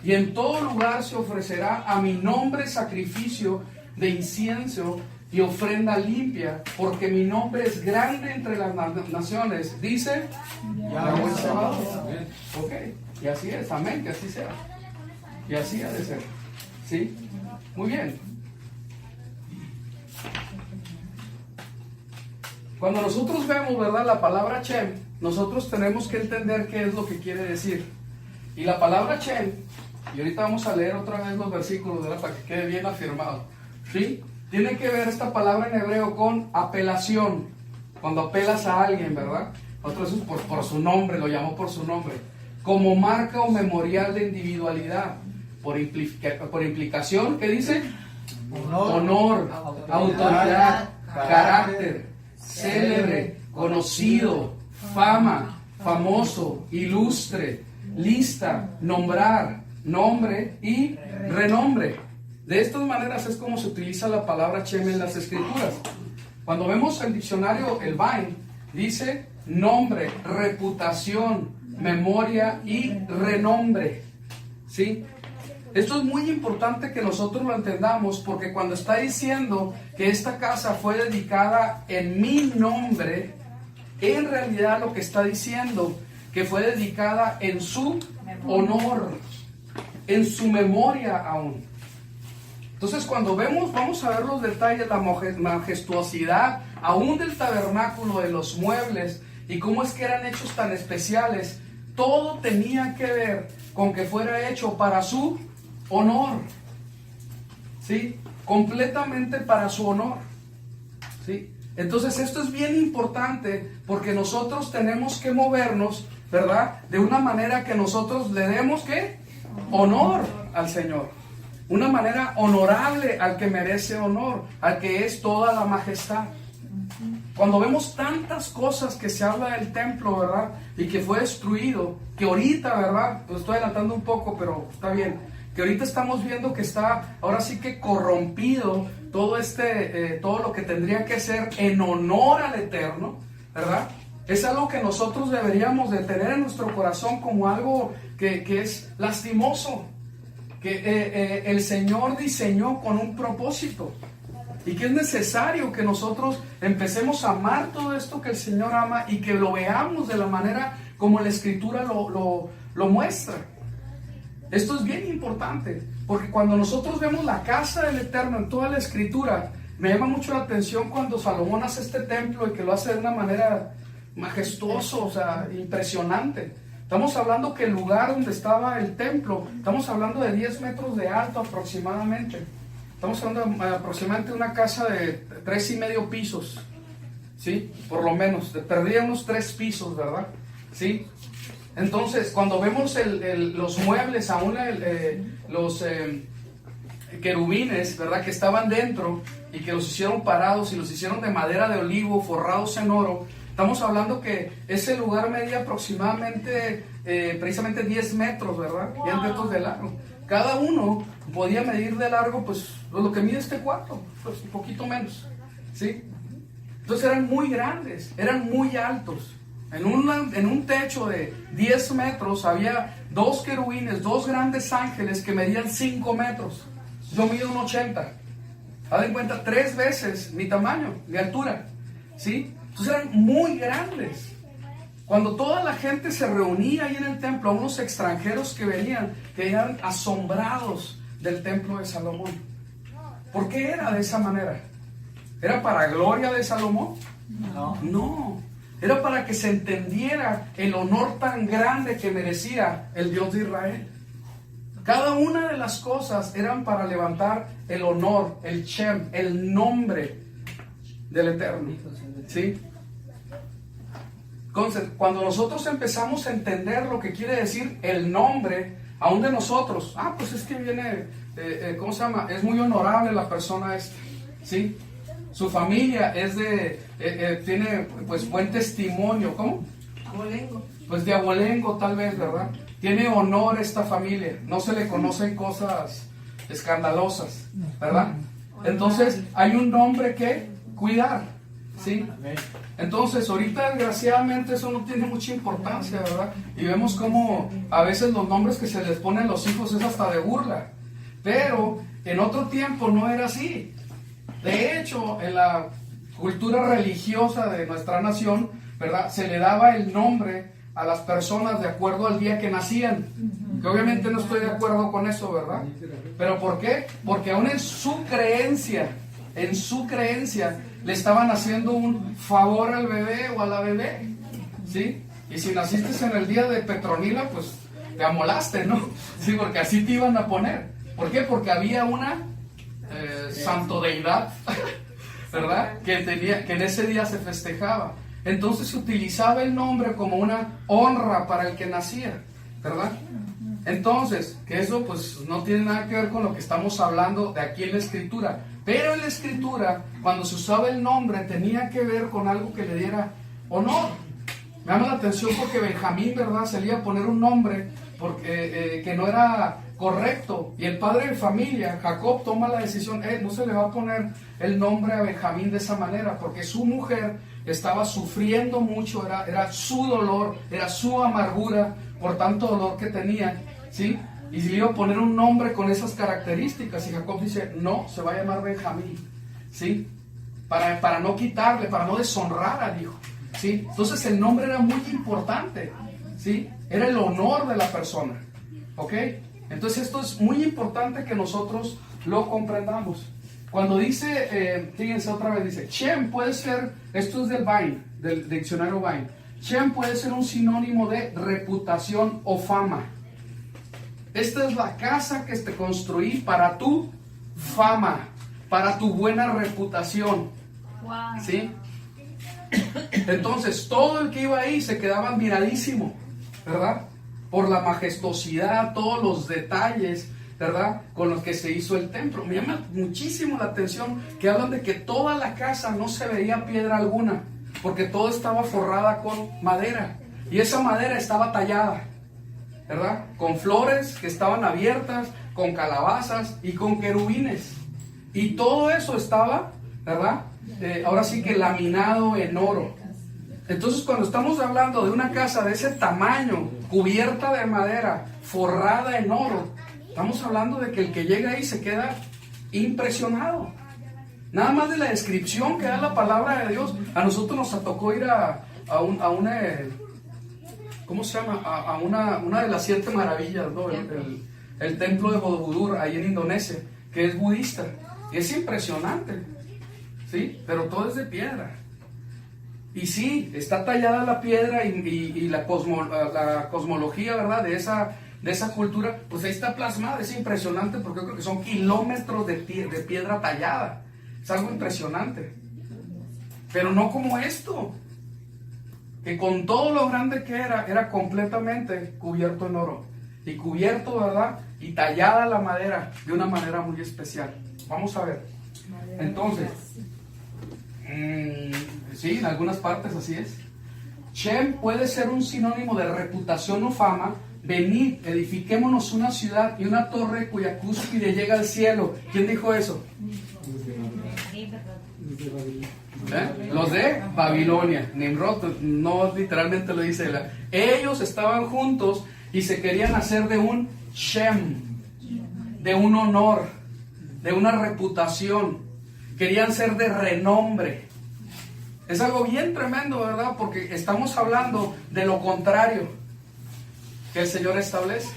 Y en todo lugar se ofrecerá a mi nombre sacrificio de incienso y ofrenda limpia, porque mi nombre es grande entre las naciones, dice Yahweh Sabaoth. Ok, y así es, amén, que así sea. Y así ha de ser. ¿Sí? Muy bien. Cuando nosotros vemos, ¿verdad?, la palabra Shem, nosotros tenemos que entender qué es lo que quiere decir. Y la palabra Shem, y ahorita vamos a leer otra vez los versículos, ¿verdad?, para que quede bien afirmado. ¿Sí? Tiene que ver esta palabra en hebreo con apelación. Cuando apelas a alguien, ¿verdad? Otro es por su nombre, lo llamó por su nombre. Como marca o memorial de individualidad. Por implicación, ¿qué dice? Honor, autoridad, carácter, célebre, conocido, fama, famoso, ilustre, lista, nombrar, nombre y renombre. De estas maneras es como se utiliza la palabra Shem en las escrituras. Cuando vemos el diccionario, el Vine, dice nombre, reputación, memoria y renombre. ¿Sí? Esto es muy importante que nosotros lo entendamos, porque cuando está diciendo que esta casa fue dedicada en mi nombre, en realidad lo que está diciendo que fue dedicada en su honor, en su memoria aún. Entonces, cuando vamos a ver los detalles, la majestuosidad aún del tabernáculo, de los muebles y cómo es que eran hechos tan especiales, todo tenía que ver con que fuera hecho para su honor, ¿sí? Completamente para su honor, ¿sí? Entonces esto es bien importante, porque nosotros tenemos que movernos, ¿verdad?, de una manera que nosotros le demos, ¿qué? Honor al Señor, una manera honorable al que merece honor, al que es toda la majestad. Cuando vemos tantas cosas que se habla del templo, ¿verdad?, y que fue destruido, que ahorita, ¿verdad?, pues estoy adelantando un poco, pero está bien, que ahorita estamos viendo que está ahora sí que corrompido todo todo lo que tendría que ser en honor al Eterno, ¿verdad? Es algo que nosotros deberíamos de tener en nuestro corazón como algo que es lastimoso, que el Señor diseñó con un propósito, y que es necesario que nosotros empecemos a amar todo esto que el Señor ama, y que lo veamos de la manera como la Escritura lo muestra. Esto es bien importante, porque cuando nosotros vemos la casa del Eterno en toda la Escritura, me llama mucho la atención cuando Salomón hace este templo y que lo hace de una manera majestuosa, o sea, impresionante. Estamos hablando que el lugar donde estaba el templo, estamos hablando de 10 metros de alto aproximadamente. Estamos hablando aproximadamente de una casa de 3.5 pisos, ¿sí? Por lo menos, perdía unos 3 pisos, ¿verdad? ¿Sí? Entonces, cuando vemos los muebles, aún los querubines, ¿verdad?, que estaban dentro y que los hicieron parados y los hicieron de madera de olivo, forrados en oro, estamos hablando que ese lugar medía aproximadamente, precisamente 10 metros, ¿verdad? 10 metros de largo. Cada uno podía medir de largo, pues, lo que mide este cuarto, pues, un poquito menos, ¿sí? Entonces eran muy grandes, eran muy altos. En un techo de 10 metros había 2 querubines, 2 grandes ángeles que medían 5 metros. Yo mido 1,80. Haz en cuenta 3 veces mi tamaño, mi altura, ¿sí? Entonces eran muy grandes. Cuando toda la gente se reunía ahí en el templo, unos extranjeros que venían, que eran asombrados del templo de Salomón. ¿Por qué era de esa manera? ¿Era para gloria de Salomón? No. Era para que se entendiera el honor tan grande que merecía el Dios de Israel. Cada una de las cosas eran para levantar el honor, el Shem, el nombre del Eterno, ¿sí? Entonces, cuando nosotros empezamos a entender lo que quiere decir el nombre, aún de nosotros, pues es que viene, ¿cómo se llama? Es muy honorable la persona esta, ¿sí? Su familia es tiene pues buen testimonio, ¿cómo? Abolengo. Pues de abolengo tal vez, ¿verdad? Tiene honor esta familia, no se le conocen cosas escandalosas, ¿verdad? Entonces hay un nombre que cuidar, ¿sí? Entonces ahorita desgraciadamente eso no tiene mucha importancia, ¿verdad? Y vemos como a veces los nombres que se les ponen a los hijos es hasta de burla, pero en otro tiempo no era así. De hecho, en la cultura religiosa de nuestra nación, ¿verdad?, se le daba el nombre a las personas de acuerdo al día que nacían. Que obviamente no estoy de acuerdo con eso, ¿verdad? ¿Pero por qué? Porque aún en su creencia, le estaban haciendo un favor al bebé o a la bebé, ¿sí? Y si naciste en el día de Petronila, pues te amolaste, ¿no? Sí, porque así te iban a poner. ¿Por qué? Porque había una santo deidad, ¿verdad?, que en ese día se festejaba. Entonces se utilizaba el nombre como una honra para el que nacía, ¿verdad? Entonces, que eso pues no tiene nada que ver con lo que estamos hablando de aquí en la Escritura. Pero en la Escritura, cuando se usaba el nombre, tenía que ver con algo que le diera honor. Me llama la atención porque Benjamín, ¿verdad?, se le iba a poner un nombre porque, que no era correcto. Y el padre de familia, Jacob, toma la decisión, no se le va a poner el nombre a Benjamín de esa manera, porque su mujer estaba sufriendo mucho, era su dolor, era su amargura por tanto dolor que tenía, ¿sí? Y le iba a poner un nombre con esas características, y Jacob dice, no, se va a llamar Benjamín, ¿sí? Para no quitarle, para no deshonrar al hijo, ¿sí? Entonces el nombre era muy importante, ¿sí? Era el honor de la persona, ¿ok? Entonces esto es muy importante que nosotros lo comprendamos. Cuando dice, fíjense otra vez, dice, Shem puede ser, esto es del Vine, del diccionario Vine, Shem puede ser un sinónimo de reputación o fama. Esta es la casa que te construí para tu fama, para tu buena reputación, Wow. ¿sí? Entonces todo el que iba ahí se quedaba admiradísimo, ¿verdad?, por la majestuosidad, todos los detalles, ¿verdad?, con los que se hizo el templo. Me llama muchísimo la atención que hablan de que toda la casa no se veía piedra alguna, porque todo estaba forrada con madera, y esa madera estaba tallada, ¿verdad?, con flores que estaban abiertas, con calabazas y con querubines, y todo eso estaba, ¿verdad?, ahora sí que laminado en oro. Entonces, cuando estamos hablando de una casa de ese tamaño, cubierta de madera, forrada en oro, estamos hablando de que el que llega ahí se queda impresionado. Nada más de la descripción que da la palabra de Dios. A nosotros nos tocó ir a una, ¿cómo se llama? A una de las 7 maravillas, ¿no? El templo de Borobudur, ahí en Indonesia, que es budista. Y es impresionante, ¿sí? Pero todo es de piedra. Y sí, está tallada la piedra y la cosmología, ¿verdad?, de esa cultura, pues ahí está plasmada. Es impresionante porque yo creo que son kilómetros de piedra tallada. Es algo impresionante. Pero no como esto, que con todo lo grande que era completamente cubierto en oro. Y cubierto, ¿verdad?, y tallada la madera de una manera muy especial. Vamos a ver. Entonces, sí, en algunas partes así es. Shem puede ser un sinónimo de reputación o fama. Venid, edifiquémonos una ciudad y una torre cuya cúspide llega al cielo. ¿Quién dijo eso? Los de Babilonia. Nimrod no literalmente lo dice. Ellos estaban juntos y se querían hacer de un Shem, de un honor, de una reputación. Querían ser de renombre. Es algo bien tremendo, ¿verdad? Porque estamos hablando de lo contrario que el Señor establece.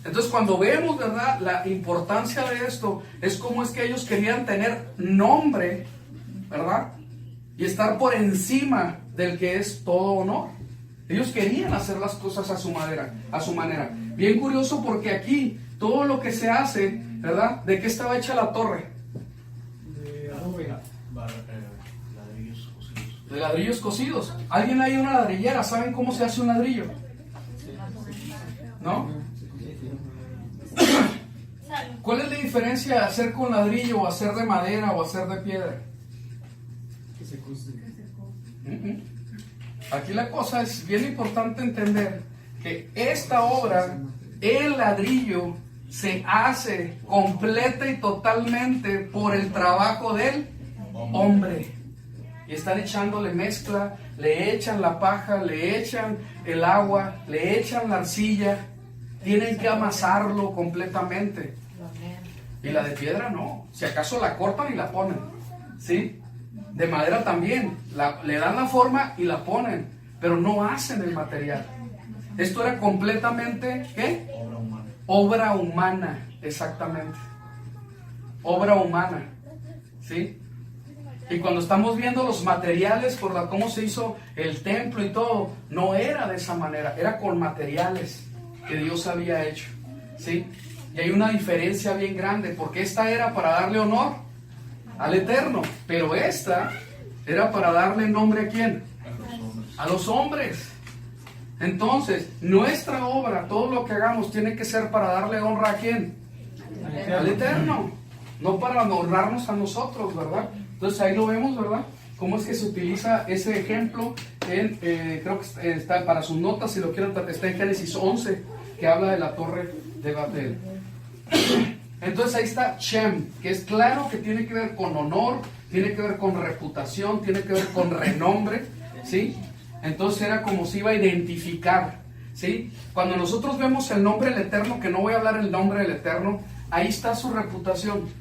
Entonces, cuando vemos, ¿verdad?, la importancia de esto, es como es que ellos querían tener nombre, ¿verdad?, y estar por encima del que es todo honor. Ellos querían hacer las cosas a su manera. Bien curioso, porque aquí todo lo que se hace, ¿verdad?, ¿de qué estaba hecha la torre? De adobe. De ladrillos cocidos. ¿Alguien hay una ladrillera? ¿Saben cómo se hace un ladrillo? ¿No? ¿Cuál es la diferencia de hacer con ladrillo o hacer de madera o hacer de piedra? Que se cose. Aquí la cosa es bien importante entender que esta obra, el ladrillo, se hace completa y totalmente por el trabajo del hombre. Y están echándole mezcla, le echan la paja, le echan el agua, le echan la arcilla. Tienen que amasarlo completamente. Y la de piedra no. Si acaso la cortan y la ponen. ¿Sí? De madera también. Le dan la forma y la ponen. Pero no hacen el material. Esto era completamente, ¿qué? Obra humana. Exactamente. Obra humana. ¿Sí? Y cuando estamos viendo los materiales por cómo se hizo el templo y todo, no era de esa manera, era con materiales que Dios había hecho, ¿sí? Y hay una diferencia bien grande, porque esta era para darle honor al Eterno, pero esta era para darle nombre ¿a quién? A los hombres. Entonces, nuestra obra, todo lo que hagamos, tiene que ser para darle honra ¿a quién? Al Eterno, no para honrarnos a nosotros, ¿verdad? Entonces ahí lo vemos, ¿verdad? Cómo es que se utiliza ese ejemplo en, creo que está para sus notas, si lo quieren, está en Génesis 11, que habla de la torre de Babel. Entonces ahí está Shem, que es claro que tiene que ver con honor, tiene que ver con reputación, tiene que ver con renombre, ¿sí? Entonces era como se iba a identificar, ¿sí? Cuando nosotros vemos el nombre del Eterno, que no voy a hablar el nombre del Eterno, ahí está su reputación.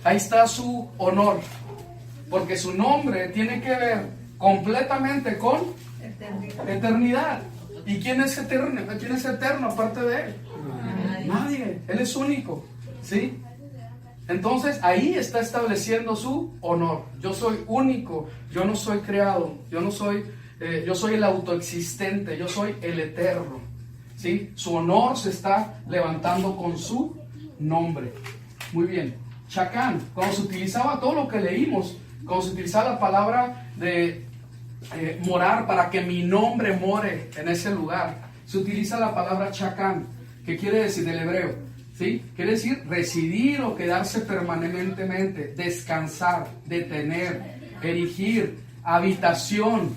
Ahí está su honor, porque su nombre tiene que ver completamente con eternidad. ¿Y quién es eterno? ¿Quién es eterno aparte de él? Nadie. Él es único, ¿sí? Entonces ahí está estableciendo su honor. Yo soy único, yo no soy creado, yo soy el autoexistente, yo soy el eterno, ¿sí? Su honor se está levantando con su nombre. Muy bien. Chacán, cuando se utilizaba todo lo que leímos, cuando se utilizaba la palabra de morar, para que mi nombre more en ese lugar, se utiliza la palabra chacán, que quiere decir del hebreo, ¿sí? Quiere decir residir o quedarse permanentemente, descansar, detener, erigir, habitación,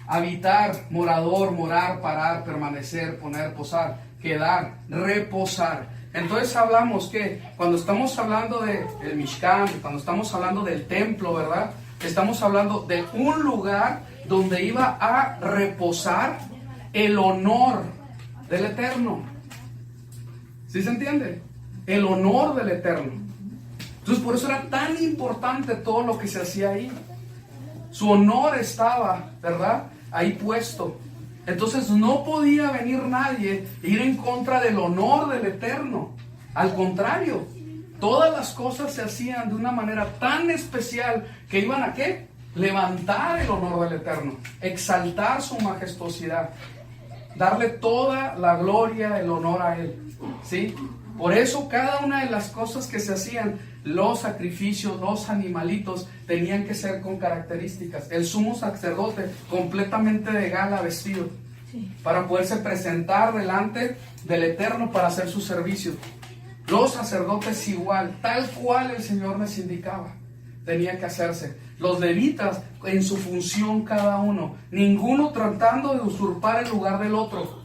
habitar, morador, morar, parar, permanecer, poner, posar, quedar, reposar. Entonces hablamos que cuando estamos hablando del Mishkan, cuando estamos hablando del templo, ¿verdad? Estamos hablando de un lugar donde iba a reposar el honor del Eterno. ¿Sí se entiende? El honor del Eterno. Entonces por eso era tan importante todo lo que se hacía ahí. Su honor estaba, ¿verdad? Ahí puesto. Entonces no podía venir nadie e ir en contra del honor del Eterno. Al contrario, todas las cosas se hacían de una manera tan especial que iban a ¿qué? Levantar el honor del Eterno, exaltar su majestuosidad, darle toda la gloria, el honor a Él, ¿sí? Por eso cada una de las cosas que se hacían, los sacrificios, los animalitos, tenían que ser con características. El sumo sacerdote completamente de gala vestido, para poderse presentar delante del Eterno para hacer su servicio. Los sacerdotes igual, tal cual el Señor les indicaba, tenía que hacerse. Los levitas en su función cada uno, ninguno tratando de usurpar el lugar del otro.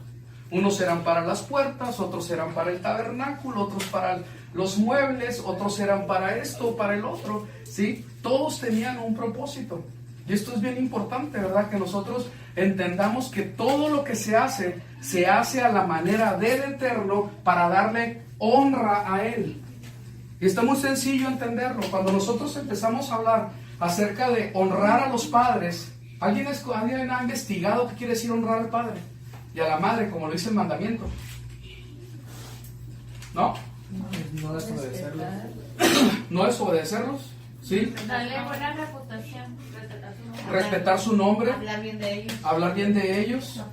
Unos eran para las puertas, otros eran para el tabernáculo, otros para los muebles, otros eran para esto, para el otro, ¿sí? Todos tenían un propósito. Y esto es bien importante, ¿verdad? Que nosotros entendamos que todo lo que se hace a la manera del Eterno para darle honra a Él. Y está muy sencillo entenderlo. Cuando nosotros empezamos a hablar acerca de honrar a los padres, ¿alguien ha investigado qué quiere decir honrar al padre y a la madre, como lo dice el mandamiento? ¿No? No desobedecerlos. ¿No desobedecerlos? ¿Sí? Darle buena reputación. Respetar su nombre. Hablar bien de ellos. Hablar bien de ellos.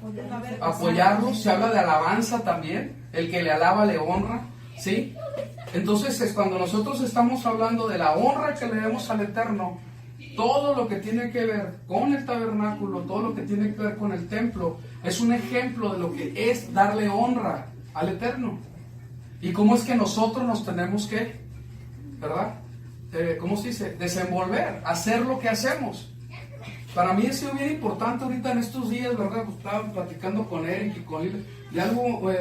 Apoyarlos. Se habla de alabanza también. El que le alaba le honra. ¿Sí? Entonces es cuando nosotros estamos hablando de la honra que le demos al Eterno, todo lo que tiene que ver con el tabernáculo, todo lo que tiene que ver con el templo, es un ejemplo de lo que es darle honra al Eterno. Y cómo es que nosotros nos tenemos que, ¿verdad? ¿Cómo se dice? Desenvolver, hacer lo que hacemos. Para mí ha sido bien importante ahorita en estos días, ¿verdad? Pues estaba platicando con Eric y con Lila, y algo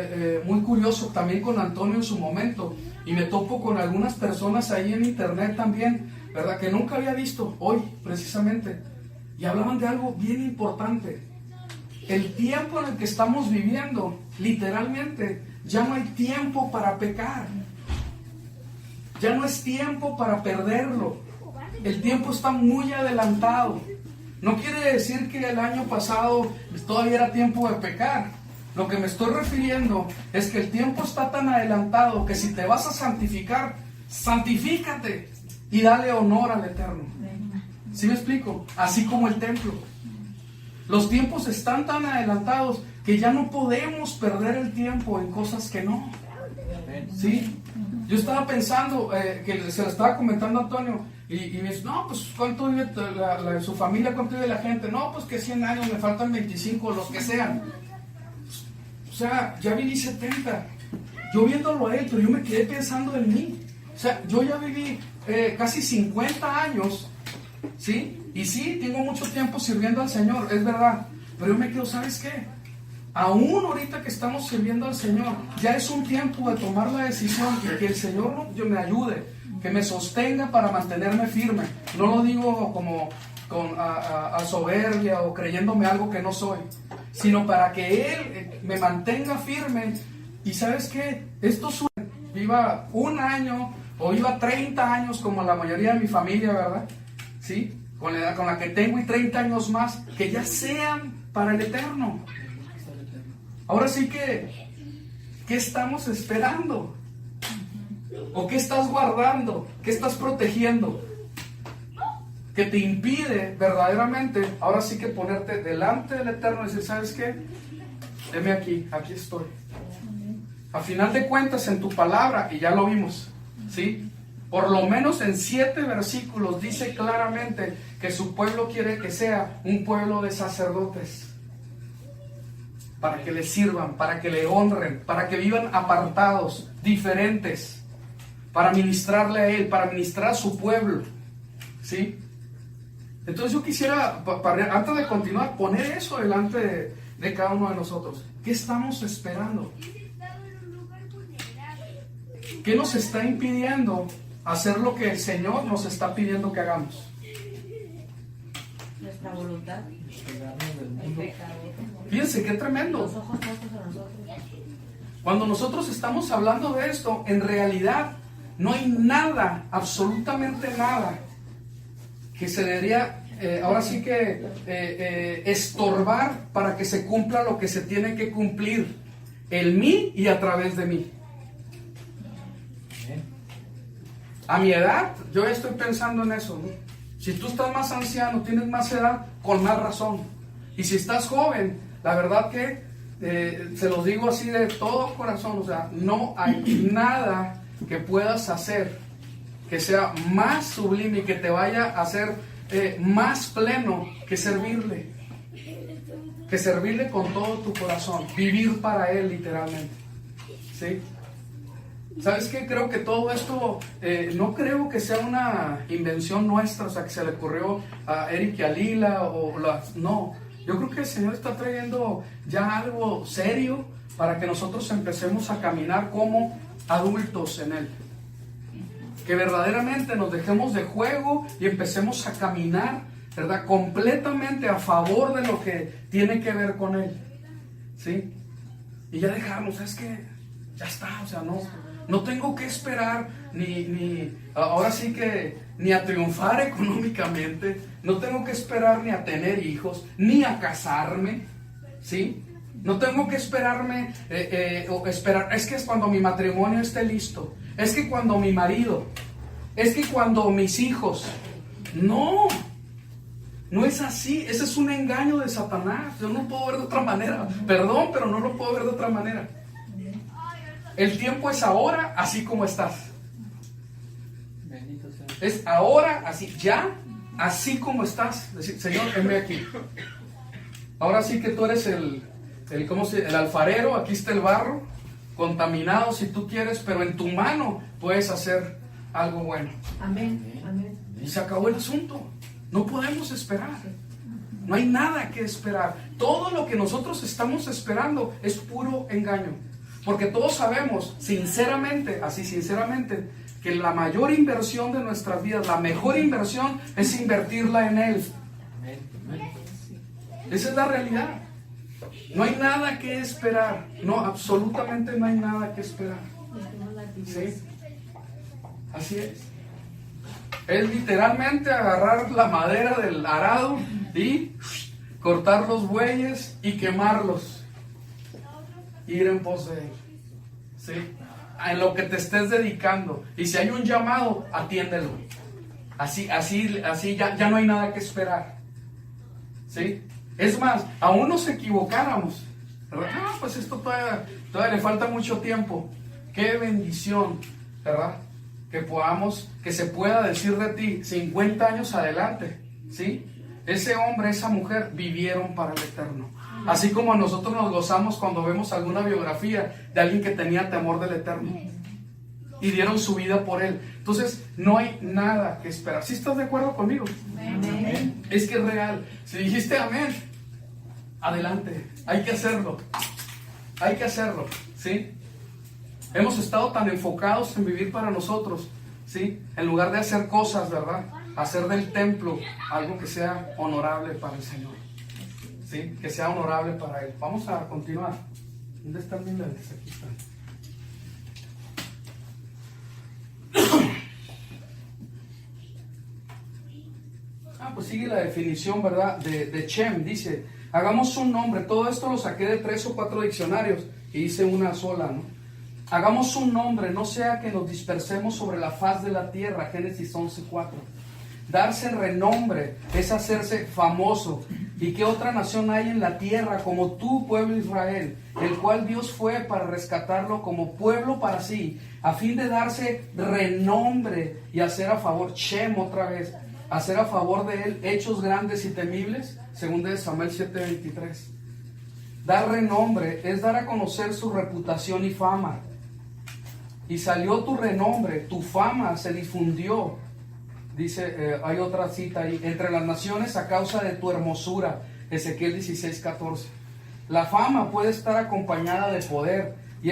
muy curioso también con Antonio en su momento, y me topo con algunas personas ahí en internet también, ¿verdad? Que nunca había visto hoy precisamente, y hablaban de algo bien importante. El tiempo en el que estamos viviendo, literalmente, ya no hay tiempo para pecar. Ya no es tiempo para perderlo. El tiempo está muy adelantado. No quiere decir que el año pasado todavía era tiempo de pecar. Lo que me estoy refiriendo es que el tiempo está tan adelantado que si te vas a santificar, santifícate y dale honor al Eterno. ¿Sí me explico? Así como el templo. Los tiempos están tan adelantados que ya no podemos perder el tiempo en cosas que no. ¿Sí? Yo estaba pensando, que se lo estaba comentando a Antonio, y me dice, no, pues ¿cuánto vive su familia? ¿Cuánto vive la gente? No, pues que 100 años, me faltan 25, los que sean. O sea, ya viví 70. Yo viéndolo a él, pero yo me quedé pensando en mí. O sea, yo ya viví casi 50 años, ¿sí? Y sí, tengo mucho tiempo sirviendo al Señor, es verdad. Pero yo me quedo, ¿sabes qué? Aún ahorita que estamos sirviendo al Señor, ya es un tiempo de tomar la decisión y que el Señor me ayude, que me sostenga para mantenerme firme. No lo digo como a soberbia o creyéndome algo que no soy, sino para que Él me mantenga firme. Y ¿sabes qué? Esto viva un año o viva 30 años como la mayoría de mi familia, ¿verdad? ¿Sí? Con la edad con la que tengo y 30 años más, que ya sean para el Eterno. Ahora sí que, ¿qué estamos esperando? ¿O qué estás guardando? ¿Qué estás protegiendo? Que te impide verdaderamente, ahora sí que ponerte delante del Eterno y decir, ¿sabes qué? Heme aquí, aquí estoy. A final de cuentas, en tu palabra, y ya lo vimos, ¿sí? Por lo menos en 7 versículos dice claramente que su pueblo quiere que sea un pueblo de sacerdotes. Para que le sirvan, para que le honren, para que vivan apartados, diferentes, para ministrarle a Él, para ministrar a su pueblo, ¿sí? Entonces yo quisiera, antes de continuar, poner eso delante de cada uno de nosotros. ¿Qué estamos esperando? ¿Qué nos está impidiendo hacer lo que el Señor nos está pidiendo que hagamos? Nuestra voluntad, el pecado. Fíjense qué tremendo. Los ojos puestos a nosotros. Cuando nosotros estamos hablando de esto, en realidad no hay nada, absolutamente nada, que se debería, ahora sí que, estorbar para que se cumpla lo que se tiene que cumplir en mí y a través de mí. A mi edad, yo estoy pensando en eso, ¿no? Si tú estás más anciano, tienes más edad, con más razón. Y si estás joven, la verdad que se los digo así de todo corazón, o sea, no hay nada que puedas hacer que sea más sublime y que te vaya a hacer más pleno que servirle. Que servirle con todo tu corazón, vivir para Él literalmente. ¿Sí? ¿Sabes qué? Creo que todo esto, no creo que sea una invención nuestra, o sea, que se le ocurrió a Eric y a Lila, no. Yo creo que el Señor está trayendo ya algo serio para que nosotros empecemos a caminar como adultos en Él. Que verdaderamente nos dejemos de juego y empecemos a caminar, ¿verdad? Completamente a favor de lo que tiene que ver con Él. ¿Sí? Y ya dejarnos, es que ya está, o sea, no tengo que esperar ahora sí que ni a triunfar económicamente, no tengo que esperar ni a tener hijos, ni a casarme, ¿sí? No tengo que esperarme, es que es cuando mi matrimonio esté listo, es que cuando mi marido, es que cuando mis hijos. No es así, ese es un engaño de Satanás. Yo no lo puedo ver de otra manera, perdón, pero no lo puedo ver de otra manera. El tiempo es ahora, así como estás. Es ahora, así, ya, así como estás. Decir, Señor, heme aquí. Ahora sí que tú eres el alfarero, aquí está el barro, contaminado si tú quieres, pero en tu mano puedes hacer algo bueno. Amén, amén. Y se acabó el asunto. No podemos esperar. No hay nada que esperar. Todo lo que nosotros estamos esperando es puro engaño. Porque todos sabemos, sinceramente, que la mayor inversión de nuestras vidas, la mejor inversión es invertirla en Él. Esa es la realidad. No hay nada que esperar. No, absolutamente no hay nada que esperar. ¿Sí? Así es. Es literalmente agarrar la madera del arado y cortar los bueyes y quemarlos. Ir en pos de él. ¿Sí? En lo que te estés dedicando. Y si hay un llamado, atiéndelo. Así ya no hay nada que esperar. ¿Sí? Es más, aún nos equivocáramos, ¿verdad? Pues esto todavía le falta mucho tiempo. Qué bendición, ¿verdad? Que se pueda decir de ti 50 años adelante, ¿sí? Ese hombre, esa mujer vivieron para el eterno. Así como nosotros nos gozamos cuando vemos alguna biografía de alguien que tenía temor del eterno y dieron su vida por él. Entonces, no hay nada que esperar. ¿Sí estás de acuerdo conmigo? Amén. Es que es real. Si dijiste amén, adelante. Hay que hacerlo. Hay que hacerlo, ¿sí? Hemos estado tan enfocados en vivir para nosotros, ¿sí? En lugar de hacer cosas, ¿verdad? Hacer del templo algo que sea honorable para el Señor, ¿sí? Que sea honorable para Él. Vamos a continuar. ¿Dónde están mis lentes? Aquí están. Pues sigue la definición, ¿verdad? De Shem. Dice, hagamos un nombre. Todo esto lo saqué de 3 o 4 diccionarios y hice una sola, ¿no? Hagamos un nombre, no sea que nos dispersemos sobre la faz de la tierra. Génesis 11:4. Darse renombre es hacerse famoso. ¿Y qué otra nación hay en la tierra como tú, pueblo Israel, el cual Dios fue para rescatarlo como pueblo para sí, a fin de darse renombre y hacer a favor, Shem otra vez, hacer a favor de él hechos grandes y temibles? Según de Samuel 7:23. Dar renombre es dar a conocer su reputación y fama. Y salió tu renombre, tu fama se difundió. Dice, hay otra cita ahí, entre las naciones a causa de tu hermosura. Ezequiel 16:14. La fama puede estar acompañada de poder. Y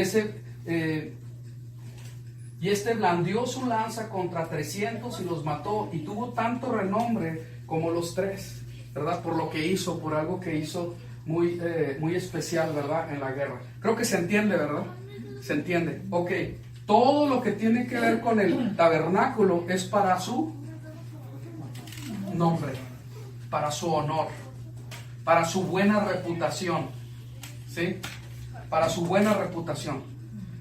este blandió su lanza contra 300 y los mató. Y tuvo tanto renombre como los 3, ¿verdad? Por lo que hizo, por algo que hizo muy especial, ¿verdad? En la guerra. Creo que se entiende, ¿verdad? Se entiende. Ok. Todo lo que tiene que ver con el tabernáculo es para su nombre, para su honor, para su buena reputación, ¿sí? Para su buena reputación.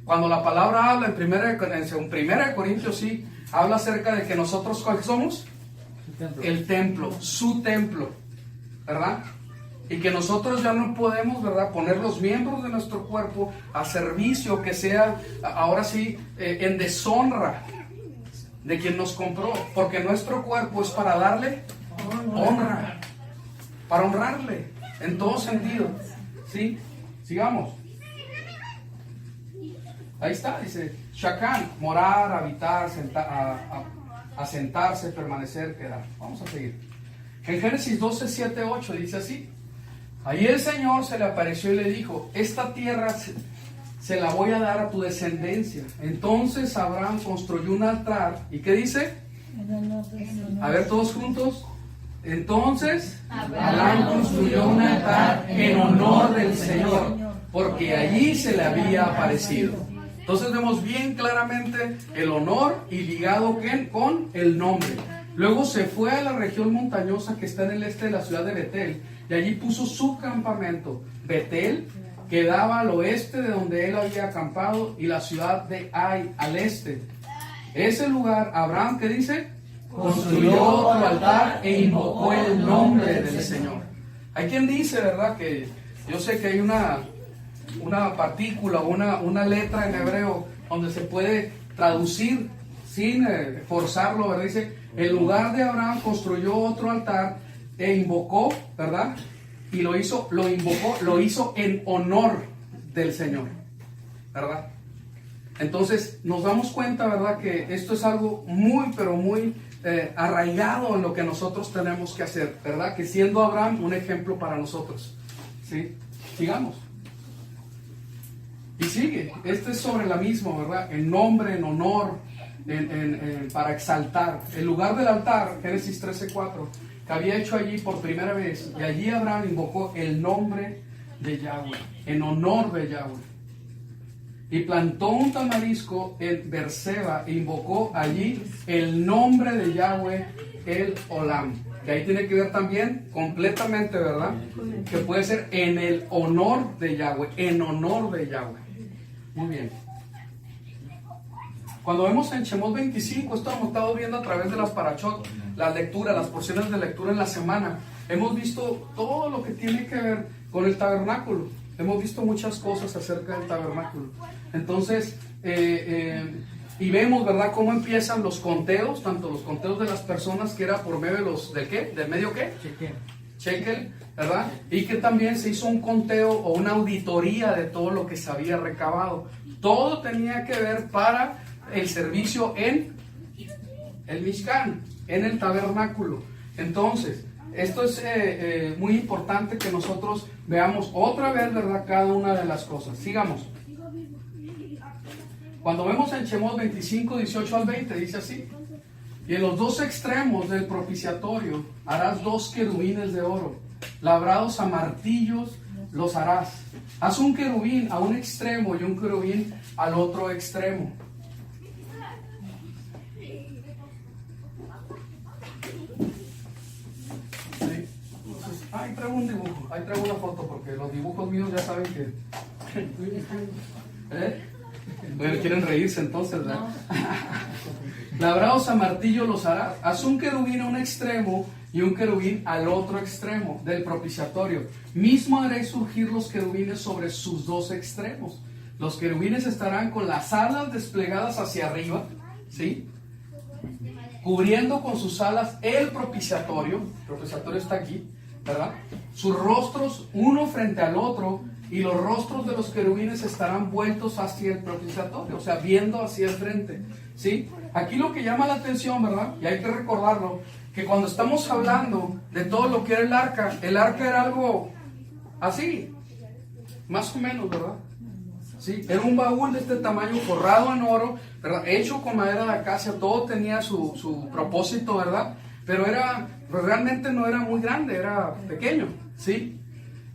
Cuando la palabra habla en 1 Corintios, sí, habla acerca de que nosotros, ¿cuál somos? El templo, su templo, ¿verdad? Y que nosotros ya no podemos, ¿verdad?, poner los miembros de nuestro cuerpo a servicio, que sea, ahora sí, en deshonra de quien nos compró, porque nuestro cuerpo es para darle honra, para honrarle, en todo sentido, ¿sí? Sigamos. Ahí está, dice, Shakán, morar, habitar, asentarse, permanecer, quedar. Vamos a seguir. En Génesis 12, 7, 8 dice así. Ahí el Señor se le apareció y le dijo, esta tierra se la voy a dar a tu descendencia. Entonces Abraham construyó un altar. ¿Y qué dice? A ver todos juntos. Entonces Abraham construyó un altar en honor del Señor, porque allí se le había aparecido. Entonces vemos bien claramente el honor y ligado con el nombre. Luego se fue a la región montañosa que está en el este de la ciudad de Betel, y allí puso su campamento. Betel quedaba al oeste de donde él había acampado, y la ciudad de Ai al este. Ese lugar, Abraham, ¿qué dice? Construyó otro altar e invocó el nombre del Señor. Hay quien dice, ¿verdad?, que yo sé que hay una partícula, una letra en hebreo donde se puede traducir sin forzarlo, ¿verdad? Dice, en lugar de Abraham construyó otro altar e invocó, ¿verdad? Y lo hizo en honor del Señor, ¿verdad? Entonces nos damos cuenta, ¿verdad?, que esto es algo muy, pero muy arraigado en lo que nosotros tenemos que hacer, ¿verdad? Que siendo Abraham un ejemplo para nosotros, ¿sí? Sigamos. Y sigue, este es sobre la misma, ¿verdad? En nombre, en honor, para exaltar. El lugar del altar, Génesis 13:4, que había hecho allí por primera vez, y allí Abraham invocó el nombre de Yahweh, en honor de Yahweh. y plantó un tamarisco en Beerseba e invocó allí el nombre de Yahweh el Olam. Que ahí tiene que ver también completamente, ¿verdad? Que puede ser en el honor de Yahweh, en honor de Yahweh. Muy bien. Cuando vemos en Shemot 25, esto hemos estado viendo a través de las parashot, las lecturas, las porciones de lectura en la semana. Hemos visto todo lo que tiene que ver con el tabernáculo. Hemos visto muchas cosas acerca del tabernáculo. Entonces, y vemos, ¿verdad?, cómo empiezan los conteos, tanto los conteos de las personas, que era por medio de los, ¿del qué? ¿Del medio qué? Shekel, ¿verdad? Y que también se hizo un conteo o una auditoría de todo lo que se había recabado. Todo tenía que ver para el servicio en el Mishkan, en el tabernáculo. Entonces, esto es muy importante que nosotros veamos otra vez, ¿verdad?, cada una de las cosas. Sigamos. Cuando vemos en Shemot 25, 18 al 20, dice así: y en los dos extremos del propiciatorio harás 2 querubines de oro, labrados a martillos los harás. Haz un querubín a un extremo y un querubín al otro extremo. ¿Sí? Entonces, ahí traigo un dibujo, ahí traigo una foto, porque los dibujos míos ya saben que... Bueno, quieren reírse entonces, ¿verdad? Labrados a martillo los harás. Haz un querubín a un extremo y un querubín al otro extremo del propiciatorio. Mismo haré surgir los querubines sobre sus 2 extremos. Los querubines estarán con las alas desplegadas hacia arriba, ¿sí?, cubriendo con sus alas el propiciatorio. El propiciatorio está aquí, ¿verdad? Sus rostros uno frente al otro, y los rostros de los querubines estarán vueltos hacia el propiciatorio, o sea, viendo hacia el frente, ¿sí? Aquí lo que llama la atención, ¿verdad?, y hay que recordarlo, que cuando estamos hablando de todo lo que era el arca era algo así, más o menos, ¿verdad? ¿Sí? Era un baúl de este tamaño, forrado en oro, ¿verdad?, hecho con madera de acacia. Todo tenía su propósito, ¿verdad? Pero realmente no era muy grande, era pequeño, ¿sí?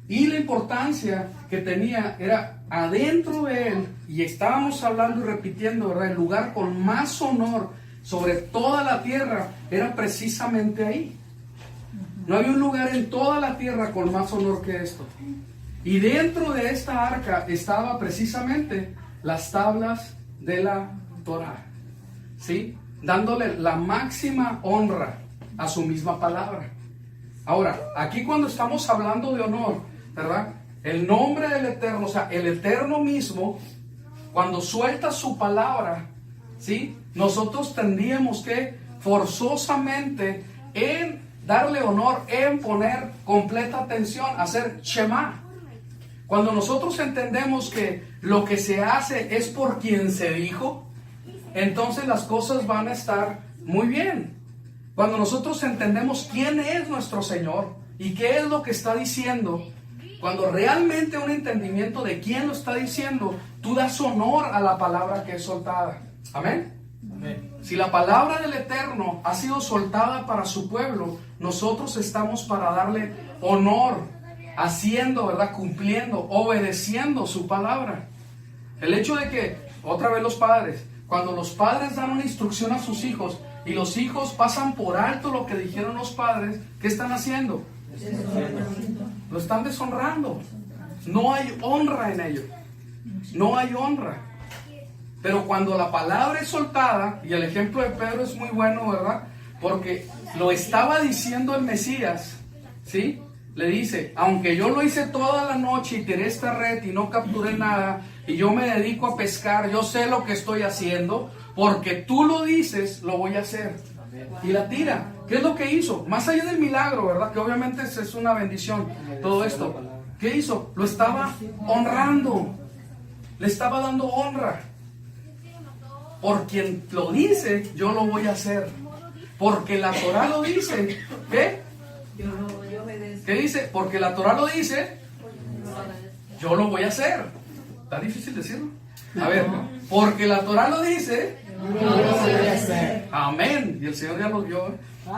Y la importancia que tenía era adentro de él, y estábamos hablando y repitiendo, ¿verdad?, el lugar con más honor sobre toda la tierra era precisamente ahí. No había un lugar en toda la tierra con más honor que esto. Y dentro de esta arca estaba precisamente las tablas de la Torah, ¿sí?, dándole la máxima honra a su misma palabra. Ahora, aquí cuando estamos hablando de honor, ¿verdad?, el nombre del Eterno, o sea, el Eterno mismo, cuando suelta su palabra, ¿sí?, nosotros tendríamos que forzosamente en darle honor, en poner completa atención, hacer Shema. Cuando nosotros entendemos que lo que se hace es por quien se dijo, entonces las cosas van a estar muy bien. Cuando nosotros entendemos quién es nuestro Señor y qué es lo que está diciendo, cuando realmente un entendimiento de quién lo está diciendo, tú das honor a la palabra que es soltada. Amén. Amén. Si la palabra del Eterno ha sido soltada para su pueblo, nosotros estamos para darle honor, haciendo, ¿verdad?, cumpliendo, obedeciendo su palabra. El hecho de que, otra vez los padres, cuando los padres dan una instrucción a sus hijos y los hijos pasan por alto lo que dijeron los padres, ¿qué están haciendo? Lo están deshonrando. No hay honra en ello. No hay honra. Pero cuando la palabra es soltada, y el ejemplo de Pedro es muy bueno, ¿verdad?, porque lo estaba diciendo el Mesías, ¿sí? Le dice: aunque yo lo hice toda la noche y tiré esta red y no capturé nada, y yo me dedico a pescar, yo sé lo que estoy haciendo, porque tú lo dices, lo voy a hacer. Y la tira. ¿Qué es lo que hizo? Más allá del milagro, ¿verdad?, que obviamente es una bendición todo esto. ¿Qué hizo? Lo estaba honrando. Le estaba dando honra. Por quien lo dice, yo lo voy a hacer. Porque la Torah lo dice. ¿Qué? ¿Qué dice? Porque la Torah lo dice, yo lo voy a hacer. ¿Está difícil decirlo? A ver, porque la Torah lo dice, yo lo voy a hacer. Amén. Y el Señor ya lo vio,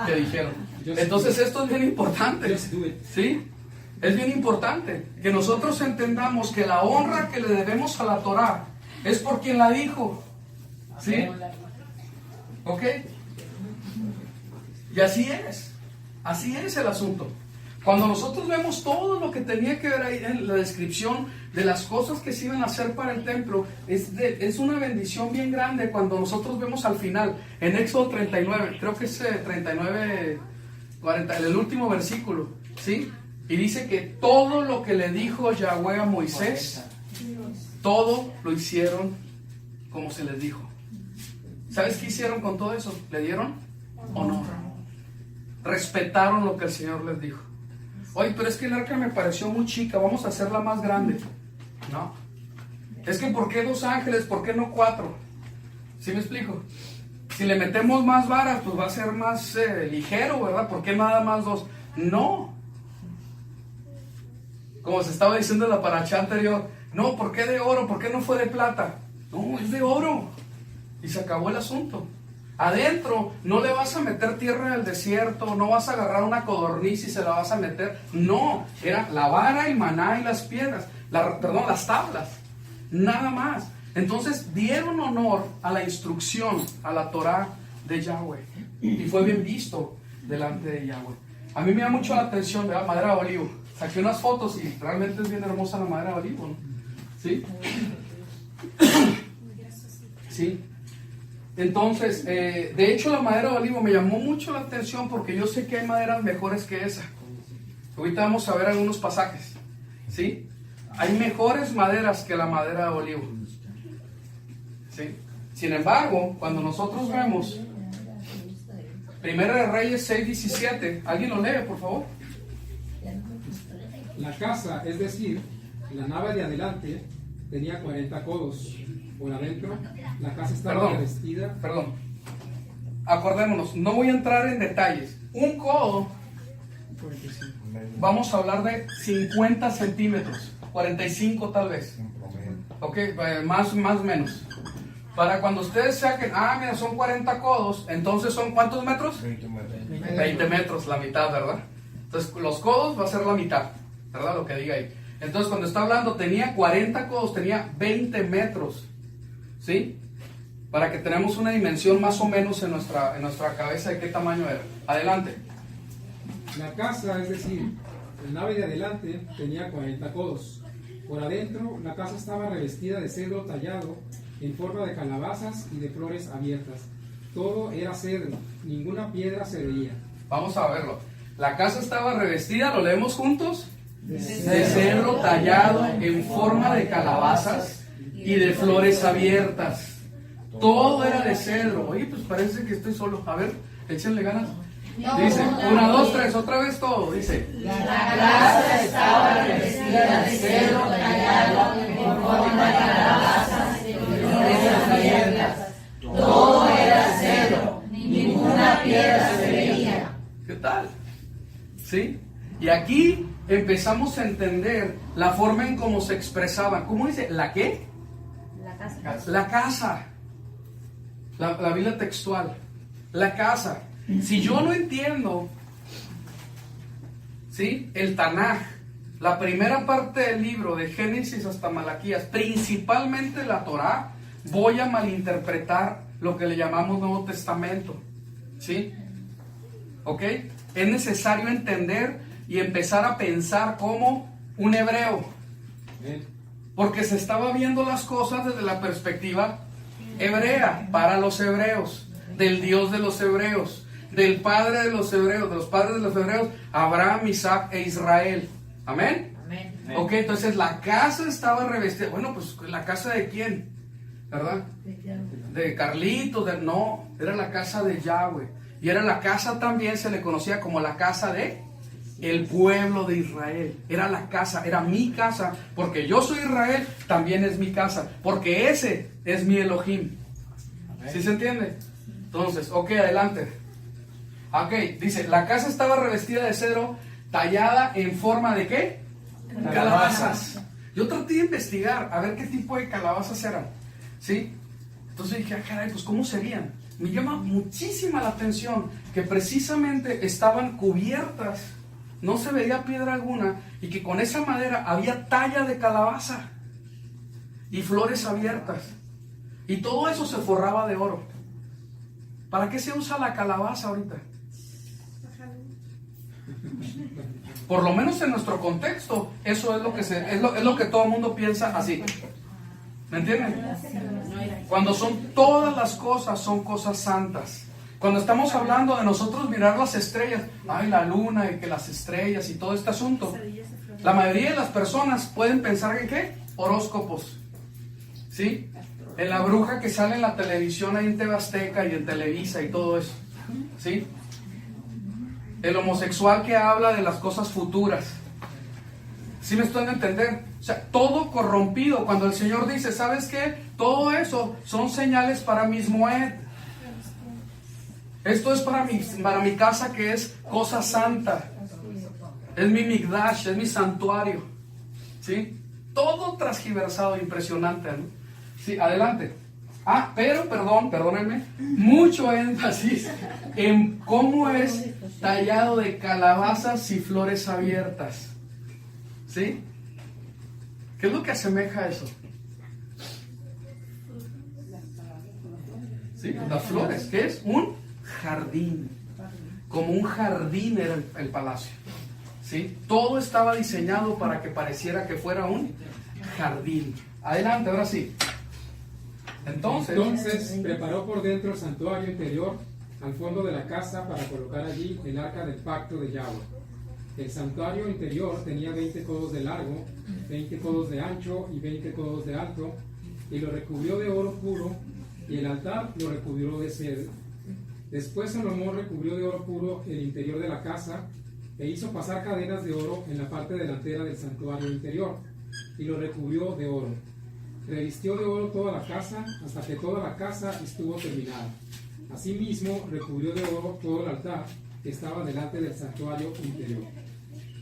que dijeron. Entonces esto es bien importante, ¿sí? Es bien importante que nosotros entendamos que la honra que le debemos a la Torah es por quien la dijo. ¿Sí? ¿Ok? Y así es el asunto. Cuando nosotros vemos todo lo que tenía que ver ahí en la descripción de las cosas que se iban a hacer para el templo, es una bendición bien grande cuando nosotros vemos al final, en Éxodo 39, creo que es 39, 40, el último versículo, ¿sí? Y dice que todo lo que le dijo Yahweh a Moisés, todo lo hicieron como se les dijo. ¿Sabes qué hicieron con todo eso? Le dieron honor. Respetaron lo que el Señor les dijo. Oye, pero es que el arca me pareció muy chica, vamos a hacerla más grande. No. Es que ¿por qué 2 ángeles? ¿Por qué no 4? ¿Sí me explico? Si le metemos más varas, pues va a ser más ligero, ¿verdad? ¿Por qué nada más 2? No. Como se estaba diciendo en la paracha anterior, no, ¿por qué de oro? ¿Por qué no fue de plata? No, es de oro. Y se acabó el asunto. Adentro no le vas a meter tierra del desierto, no vas a agarrar una codorniz y se la vas a meter. No, era la vara, el maná y las piedras, las tablas, nada más. Entonces dieron honor a la instrucción, a la Torah de Yahweh, y fue bien visto delante de Yahweh. A mí me da mucho la atención, ¿verdad? Madera de olivo. Saqué unas fotos y realmente es bien hermosa la madera de olivo, ¿no? ¿Sí? Sí. Entonces, de hecho la madera de olivo me llamó mucho la atención porque yo sé que hay maderas mejores que esa. Ahorita vamos a ver algunos pasajes, ¿sí? Hay mejores maderas que la madera de olivo, ¿sí? Sin embargo, cuando nosotros vemos Primera de Reyes 6:17, ¿alguien lo lee, por favor? La casa, es decir, la nave de adelante, tenía 40 codos. Por adentro, la casa estaba revestida. Perdón. Acordémonos, no voy a entrar en detalles. Un codo, vamos a hablar de 50 centímetros, 45 tal vez. Ok, más o menos. Para cuando ustedes saquen, mira, son 40 codos, entonces son ¿cuántos metros? 20 metros, la mitad, ¿verdad? Entonces los codos va a ser la mitad, ¿verdad? Lo que diga ahí. Entonces cuando está hablando, tenía 40 codos, tenía 20 metros. ¿Sí? Para que tenemos una dimensión más o menos en nuestra cabeza de qué tamaño era. Adelante. La casa, es decir, la nave de adelante, tenía 40 codos. Por adentro, la casa estaba revestida de cedro tallado en forma de calabazas y de flores abiertas. Todo era cedro, ninguna piedra se veía. Vamos a verlo. La casa estaba revestida, ¿lo leemos juntos? De cedro tallado en forma de calabazas y de flores abiertas. Todo era de cedro. Oye, pues parece que estoy solo. A ver, échenle ganas. Dice, 1, 2, 3, otra vez todo. Dice, la casa estaba revestida de cedro tallado en forma de calabazas y flores abiertas. Todo era cedro, ninguna piedra se veía. ¿Qué tal? ¿Sí? Y aquí empezamos a entender la forma en cómo se expresaban. ¿Cómo dice? ¿La qué? La casa. La Biblia textual. La casa. Si yo no entiendo, ¿sí? El Tanaj, la primera parte del libro, de Génesis hasta Malaquías, principalmente la Torá, voy a malinterpretar lo que le llamamos Nuevo Testamento. ¿Sí? ¿Ok? Es necesario entender y empezar a pensar como un hebreo. Porque se estaba viendo las cosas desde la perspectiva hebrea, para los hebreos, del Dios de los hebreos, del Padre de los hebreos, de los padres de los hebreos, Abraham, Isaac e Israel. ¿Amén? Amén. Ok, entonces la casa estaba revestida. Bueno, pues ¿la casa de quién? ¿Verdad? De Carlitos, no, era la casa de Yahweh. Y era la casa también, se le conocía como la casa de el pueblo de Israel. Era la casa, era mi casa, porque yo soy Israel, también es mi casa, porque ese es mi Elohim. ¿Sí se entiende? Entonces, ok, adelante. Ok, dice, la casa estaba revestida de cedro, tallada en forma de ¿qué? Calabazas. Yo traté de investigar, a ver qué tipo de calabazas eran, ¿sí? Entonces dije, caray, pues ¿cómo serían? Me llama muchísima la atención que precisamente estaban cubiertas, no se veía piedra alguna, y que con esa madera había talla de calabaza. y flores abiertas. Y todo eso se forraba de oro. ¿Para qué se usa la calabaza ahorita? Por lo menos en nuestro contexto, eso es lo que es lo que todo el mundo piensa así. ¿Me entienden? Cuando son todas las cosas, son cosas santas. Cuando estamos hablando de nosotros mirar las estrellas, ay, la luna y que las estrellas y todo este asunto, la mayoría de las personas pueden pensar en ¿qué? Horóscopos. ¿Sí? En la bruja que sale en la televisión ahí en TV Azteca y en Televisa y todo eso. ¿Sí? El homosexual que habla de las cosas futuras. ¿Sí me estoy dando a entender? O sea, todo corrompido. Cuando el Señor dice, ¿sabes qué? Todo eso son señales para mis moed. Esto es para mi casa, que es cosa santa. Es mi migdash, es mi santuario. ¿Sí? Todo transgiversado, impresionante, ¿no? Sí, adelante. Pero, perdónenme, mucho énfasis en cómo es tallado de calabazas y flores abiertas. ¿Sí? ¿Qué es lo que asemeja a eso? ¿Sí? Las flores, ¿qué es? Un jardín. Como un jardín era el palacio. ¿Sí? Todo estaba diseñado para que pareciera que fuera un jardín. Adelante, ahora sí. Entonces preparó por dentro el santuario interior al fondo de la casa para colocar allí el arca del pacto de Yahweh. El santuario interior tenía 20 codos de largo, 20 codos de ancho y 20 codos de alto, y lo recubrió de oro puro, y el altar lo recubrió de cedro. Después Salomón recubrió de oro puro el interior de la casa, e hizo pasar cadenas de oro en la parte delantera del santuario interior, y lo recubrió de oro. Revistió de oro toda la casa, hasta que toda la casa estuvo terminada. Asimismo, recubrió de oro todo el altar que estaba delante del santuario interior.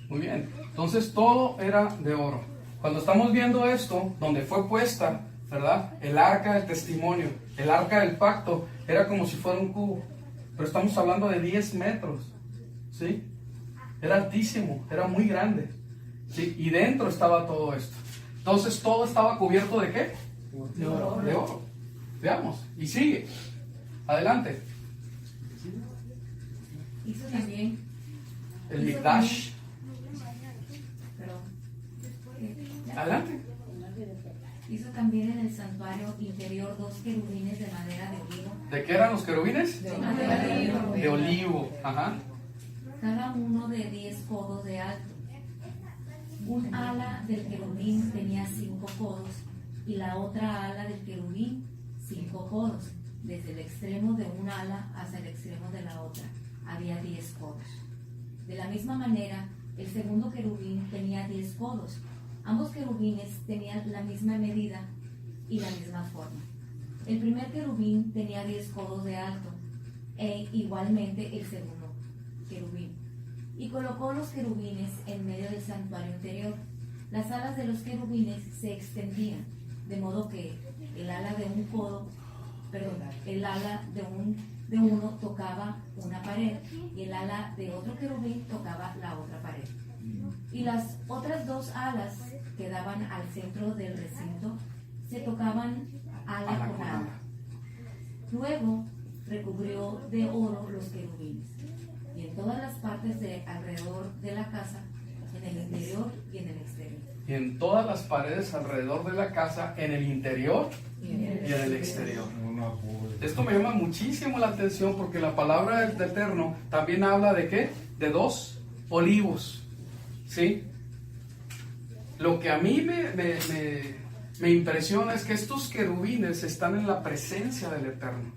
Muy bien, entonces todo era de oro. Cuando estamos viendo esto, donde fue puesta, ¿verdad? El arca del testimonio, el arca del pacto, era como si fuera un cubo. Pero estamos hablando de 10 metros, ¿sí? Era altísimo, era muy grande, ¿sí? Y dentro estaba todo esto. Entonces todo estaba cubierto ¿de qué? De oro. De oro. Veamos, y sigue. Adelante. Hizo también. El Mikdash. Perdón. Adelante. Hizo también en el santuario interior 2 querubines de madera de olivo. ¿De qué eran los querubines? De madera de olivo. De olivo. Ajá. Cada uno de 10 codos de alto. Un ala del querubín tenía 5 codos y la otra ala del querubín 5 codos. Desde el extremo de un ala hasta el extremo de la otra había 10 codos. De la misma manera, el segundo querubín tenía 10 codos. Ambos querubines tenían la misma medida y la misma forma. El primer querubín tenía 10 codos de alto e igualmente el segundo querubín. Y colocó los querubines en medio del santuario interior. Las alas de los querubines se extendían, de modo que el ala de un codo, el ala de uno tocaba una pared y el ala de otro querubín tocaba la otra pared. Y las otras 2 alas que daban al centro del recinto se tocaban ala con ala. Luego recubrió de oro los querubines y en todas las partes de alrededor de la casa, en el interior y en el exterior. Y en todas las paredes alrededor de la casa, en el interior y en el exterior. Esto me llama muchísimo la atención porque la palabra del Eterno también habla de ¿qué? De 2 olivos. ¿Sí? Lo que a mí me impresiona es que estos querubines están en la presencia del Eterno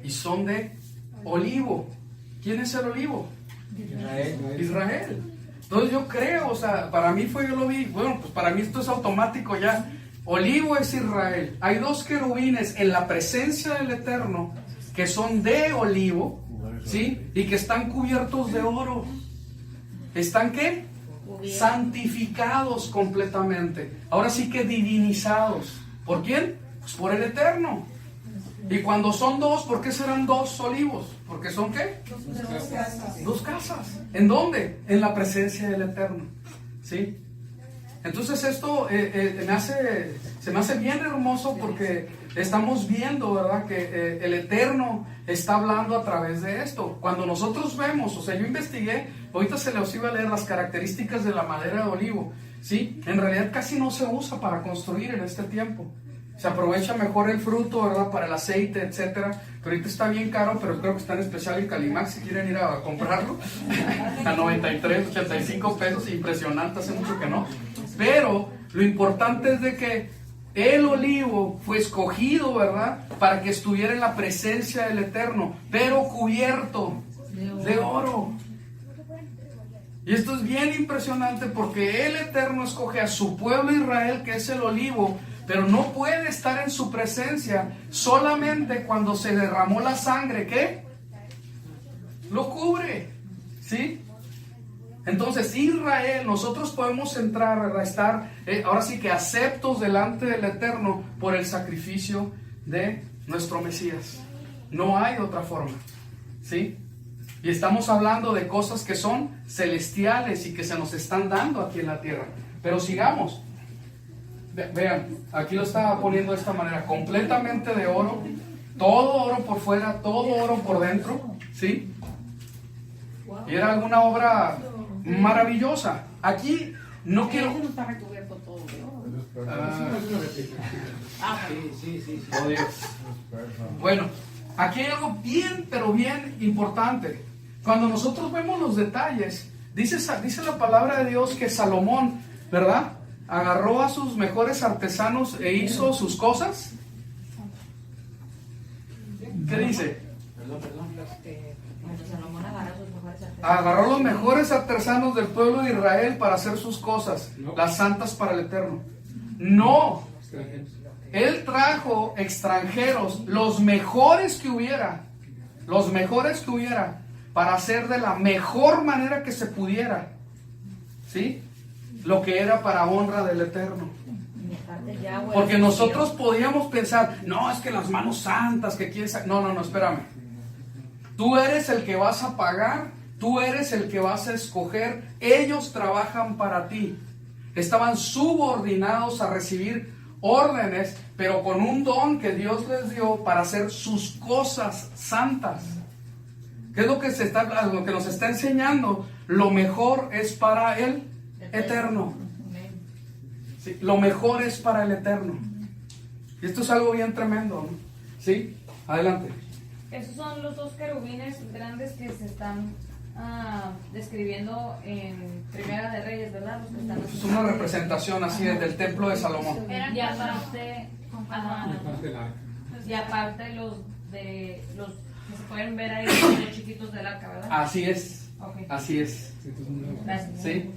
y son de olivo. ¿Quién es el olivo? Israel. Entonces yo creo, o sea, para mí yo lo vi, bueno, pues para mí esto es automático ya. Olivo es Israel. Hay 2 querubines en la presencia del Eterno que son de olivo, ¿sí? Y que están cubiertos de oro. ¿Están qué? Santificados completamente. Ahora sí que divinizados. ¿Por quién? Pues por el Eterno. Y cuando son 2, ¿por qué serán 2 olivos? Porque son ¿qué? 2 casas. 2 casas. ¿En dónde? En la presencia del Eterno. ¿Sí? Entonces esto se Se me hace bien hermoso porque estamos viendo, ¿verdad?, que el Eterno está hablando a través de esto. Cuando nosotros vemos, o sea, yo investigué, ahorita se les iba a leer las características de la madera de olivo, ¿sí? En realidad casi no se usa para construir en este tiempo. Se aprovecha mejor el fruto, ¿verdad?, para el aceite, etcétera. Que ahorita está bien caro, pero creo que está en especial en Calimax si quieren ir a comprarlo. A 93, 85 pesos, impresionante, hace mucho que no. Pero lo importante es de que el olivo fue escogido, ¿verdad?, para que estuviera en la presencia del Eterno, pero cubierto de oro. Y esto es bien impresionante porque el Eterno escoge a su pueblo Israel, que es el olivo, pero no puede estar en su presencia solamente cuando se derramó la sangre, ¿qué? Lo cubre, ¿sí? Entonces Israel, nosotros podemos entrar, ¿verdad?, estar, ahora sí que aceptos delante del Eterno por el sacrificio de nuestro Mesías. No hay otra forma, ¿sí? Y estamos hablando de cosas que son celestiales y que se nos están dando aquí en la tierra. Pero sigamos. Vean, aquí lo estaba poniendo de esta manera, completamente de oro, todo oro por fuera, todo oro por dentro, ¿sí? Y era alguna obra maravillosa. Aquí no quiero... Eso no está recubierto todo de oro. Sí. Oh, Dios. Bueno, aquí hay algo bien, pero bien importante. Cuando nosotros vemos los detalles, dice la palabra de Dios que Salomón, ¿verdad?, agarró a sus mejores artesanos e hizo sus cosas. ¿Qué dice? Salomón agarró sus mejores artesanos. Agarró los mejores artesanos del pueblo de Israel para hacer sus cosas, las santas para el Eterno. No, él trajo extranjeros, los mejores que hubiera, para hacer de la mejor manera que se pudiera, ¿sí?, lo que era para honra del Eterno. Porque nosotros podíamos pensar, no, es que las manos santas que quieres... No, espérame. Tú eres el que vas a pagar, tú eres el que vas a escoger. Ellos trabajan para ti. Estaban subordinados a recibir órdenes, pero con un don que Dios les dio para hacer sus cosas santas. ¿Qué es lo que nos está enseñando? Lo mejor es para Él. Eterno. Sí, lo mejor es para el Eterno. Y esto es algo bien tremendo, ¿no? ¿Sí? Adelante. Esos son los dos querubines grandes que se están describiendo en Primera de Reyes, ¿verdad? Los que están Es una representación así del templo de Salomón. Y aparte, y aparte los que se pueden ver ahí, los chiquitos del arca, ¿verdad? Así es. Okay. Así es. Gracias. ¿Sí?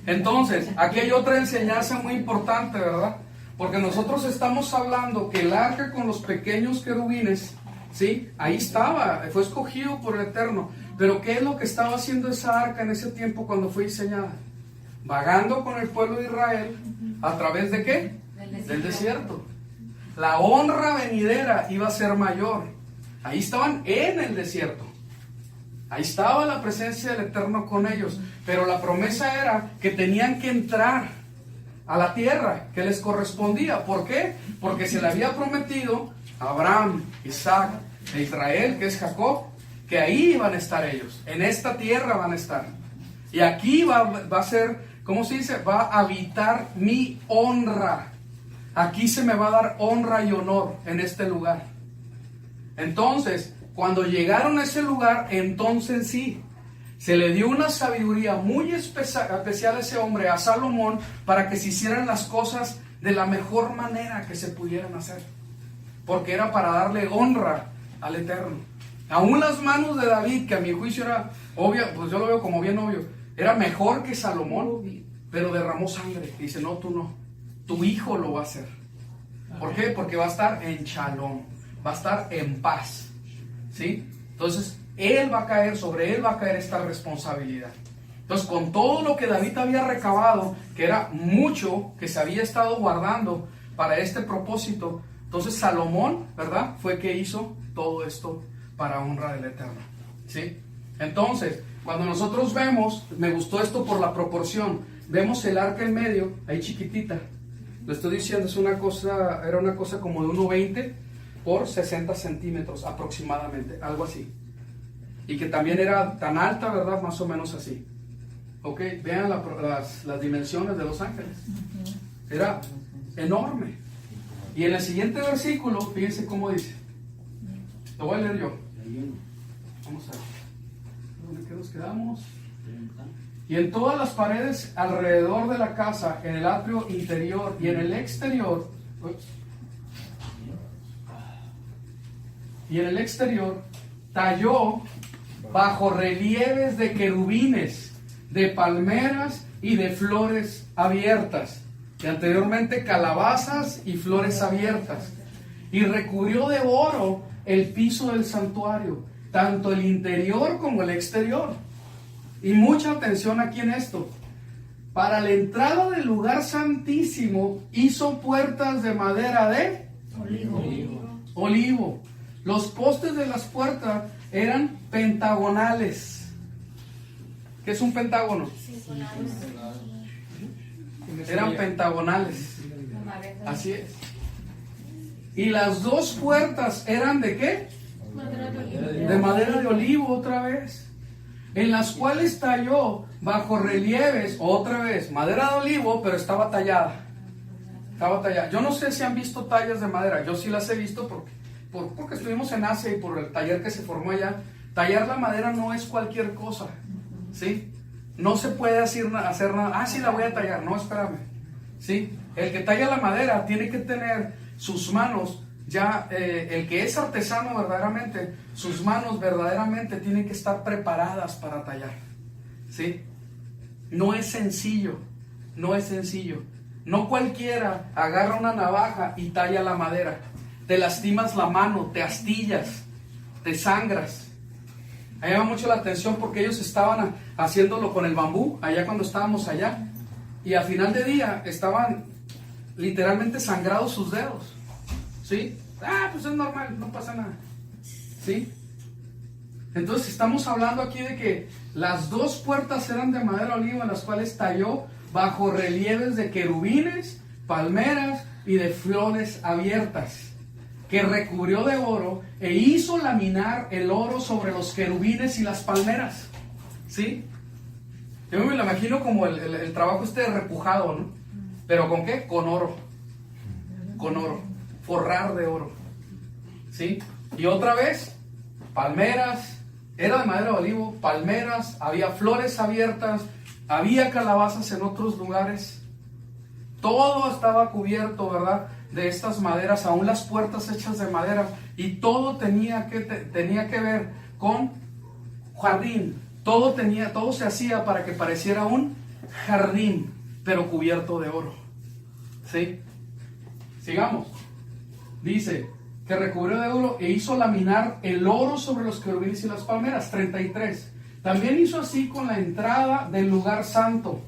Entonces, aquí hay otra enseñanza muy importante, ¿verdad? Porque nosotros estamos hablando que el arca con los pequeños querubines, ¿sí?, ahí estaba, fue escogido por el Eterno. Pero ¿qué es lo que estaba haciendo esa arca en ese tiempo cuando fue diseñada? Vagando con el pueblo de Israel, ¿a través de qué? Del desierto. La honra venidera iba a ser mayor. Ahí estaban en el desierto. Ahí estaba la presencia del Eterno con ellos, pero la promesa era que tenían que entrar a la tierra que les correspondía. ¿Por qué? Porque se le había prometido a Abraham, Isaac e Israel, que es Jacob, que ahí iban a estar ellos, en esta tierra van a estar. Y aquí va a ser, ¿cómo se dice? Va a habitar mi honra. Aquí se me va a dar honra y honor en este lugar. Entonces, cuando llegaron a ese lugar, entonces sí, se le dio una sabiduría muy especial a ese hombre, a Salomón, para que se hicieran las cosas de la mejor manera que se pudieran hacer. Porque era para darle honra al Eterno. Aún las manos de David, que a mi juicio era obvia, pues yo lo veo como bien obvio, era mejor que Salomón, pero derramó sangre. Y dice, no, tú no, tu hijo lo va a hacer. ¿Por qué? Porque va a estar en shalom, va a estar en paz. ¿Sí? Entonces, sobre él va a caer esta responsabilidad. Entonces, con todo lo que David había recabado, que era mucho, que se había estado guardando para este propósito, entonces Salomón, ¿verdad?, fue que hizo todo esto para honra del Eterno. ¿Sí? Entonces, cuando nosotros vemos, me gustó esto por la proporción, vemos el arca en medio, ahí chiquitita, Le estoy diciendo, era una cosa como de 1,20 por 60 centímetros aproximadamente, algo así. Y que también era tan alta, ¿verdad? Más o menos así. Ok, vean las dimensiones de los ángeles. Era enorme. Y en el siguiente versículo, fíjense cómo dice. Lo voy a leer yo. Vamos a ver. ¿Dónde nos quedamos? Y en todas las paredes alrededor de la casa, en el atrio interior y en el exterior, talló bajo relieves de querubines, de palmeras y de flores abiertas, y anteriormente calabazas y flores abiertas, y recubrió de oro el piso del santuario, tanto el interior como el exterior. Y mucha atención aquí en esto. Para la entrada del lugar santísimo hizo puertas de madera de olivo. Los postes de las puertas eran pentagonales. ¿Qué es un pentágono? Eran pentagonales. Así es. Y las dos puertas eran ¿de qué? De madera de olivo otra vez. En las cuales talló bajo relieves, otra vez, madera de olivo, pero estaba tallada. Yo no sé si han visto tallas de madera, yo sí las he visto porque estuvimos en Asia y por el taller que se formó allá. Tallar la madera no es cualquier cosa, ¿sí? No se puede hacer nada, sí la voy a tallar, no, espérame, ¿sí? El que talla la madera tiene que tener sus manos, ya el que es artesano verdaderamente, sus manos verdaderamente tienen que estar preparadas para tallar, ¿sí? No es sencillo. No cualquiera agarra una navaja y talla la madera. Te lastimas la mano, te astillas, te sangras. A mí me llama mucho la atención porque ellos estaban haciéndolo con el bambú, allá cuando estábamos allá, y al final de día estaban literalmente sangrados sus dedos, ¿sí? Pues es normal, no pasa nada, ¿sí? Entonces estamos hablando aquí de que las dos puertas eran de madera oliva, en las cuales talló bajo relieves de querubines, palmeras y de flores abiertas, que recubrió de oro e hizo laminar el oro sobre los querubines y las palmeras, ¿sí? Yo me lo imagino como el trabajo repujado, ¿no? ¿Pero con qué? Con oro, forrar de oro, ¿sí? Y otra vez, palmeras, era de madera de olivo, palmeras, había flores abiertas, había calabazas en otros lugares, todo estaba cubierto, ¿verdad?, de estas maderas, aún las puertas hechas de madera, y todo tenía que ver con jardín, todo se hacía para que pareciera un jardín, pero cubierto de oro, ¿sí? Sigamos. Dice que recubrió de oro e hizo laminar el oro sobre los querubines y las palmeras. 33. También hizo así con la entrada del lugar santo,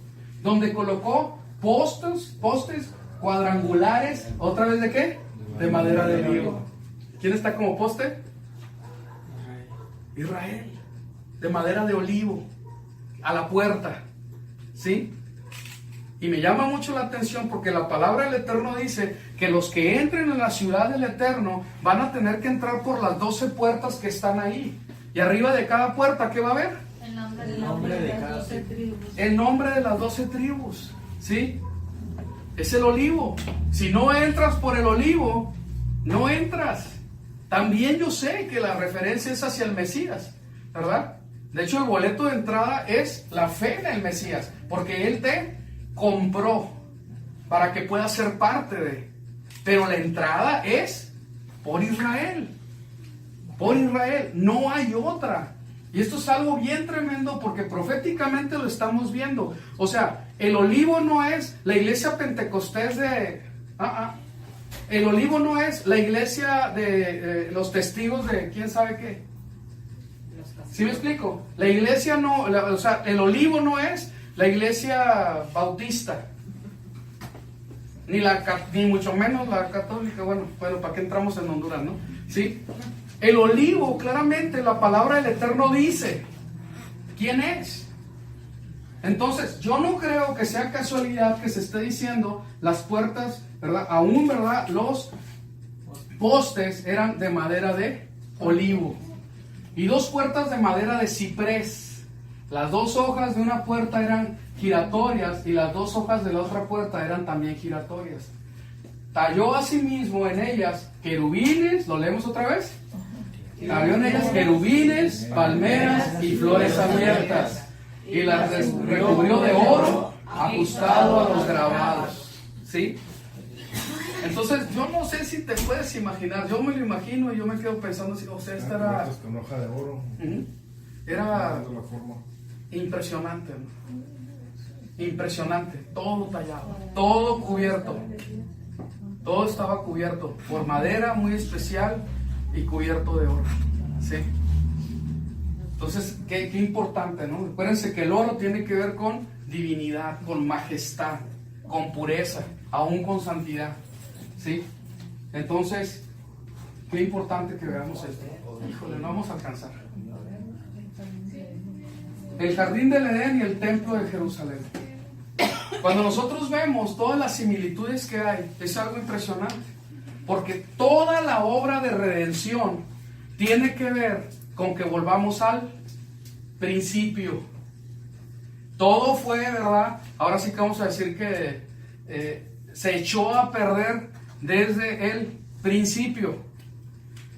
donde colocó postes cuadrangulares, ¿otra vez de qué? De madera de olivo. ¿Quién está como poste? Israel, de madera de olivo, a la puerta, ¿sí? Y me llama mucho la atención porque la palabra del Eterno dice que los que entren en la ciudad del Eterno van a tener que entrar por las 12 puertas que están ahí. Y arriba de cada puerta, ¿qué va a haber? El nombre de las 12 tribus. El nombre de las 12 tribus, ¿sí? Es el olivo. Si no entras por el olivo, no entras. También yo sé que la referencia es hacia el Mesías, ¿verdad? De hecho, el boleto de entrada es la fe en el Mesías, porque Él te compró para que puedas ser parte de. Pero la entrada es por Israel. Por Israel. No hay otra. Y esto es algo bien tremendo porque proféticamente lo estamos viendo. O sea, el olivo no es la iglesia pentecostés de... El olivo no es la iglesia de los testigos de quién sabe qué. ¿Sí me explico? La iglesia no... o sea, el olivo no es la iglesia bautista. Ni mucho menos la católica. Bueno, ¿para qué entramos en Honduras, no? ¿Sí? El olivo, claramente, la palabra del Eterno dice, ¿quién es? Entonces, yo no creo que sea casualidad que se esté diciendo las puertas, ¿verdad? Aún, ¿verdad? Los postes eran de madera de olivo y 2 puertas de madera de ciprés. Las 2 hojas de una puerta eran giratorias y las 2 hojas de la otra puerta eran también giratorias. Talló asimismo en ellas querubines, ¿lo leemos otra vez? Talló en ellas querubines, palmeras y flores abiertas, y las recubrió de oro ajustado a los grabados. ¿Sí? Entonces, yo no sé si te puedes imaginar, yo me lo imagino y yo me quedo pensando, o sea, esta era... con hoja de oro. Era dando la forma. impresionante, ¿no? Impresionante, todo tallado, todo cubierto. Todo estaba cubierto por madera muy especial y cubierto de oro. ¿Sí? Entonces, qué importante, ¿no? Acuérdense que el oro tiene que ver con divinidad, con majestad, con pureza, aún con santidad. ¿Sí? Entonces, qué importante que veamos esto. Híjole, no vamos a alcanzar. El jardín del Edén y el templo de Jerusalén. Cuando nosotros vemos todas las similitudes que hay, es algo impresionante. Porque toda la obra de redención tiene que ver con que volvamos al principio. Todo fue, ¿verdad? Ahora sí que vamos a decir que se echó a perder desde el principio.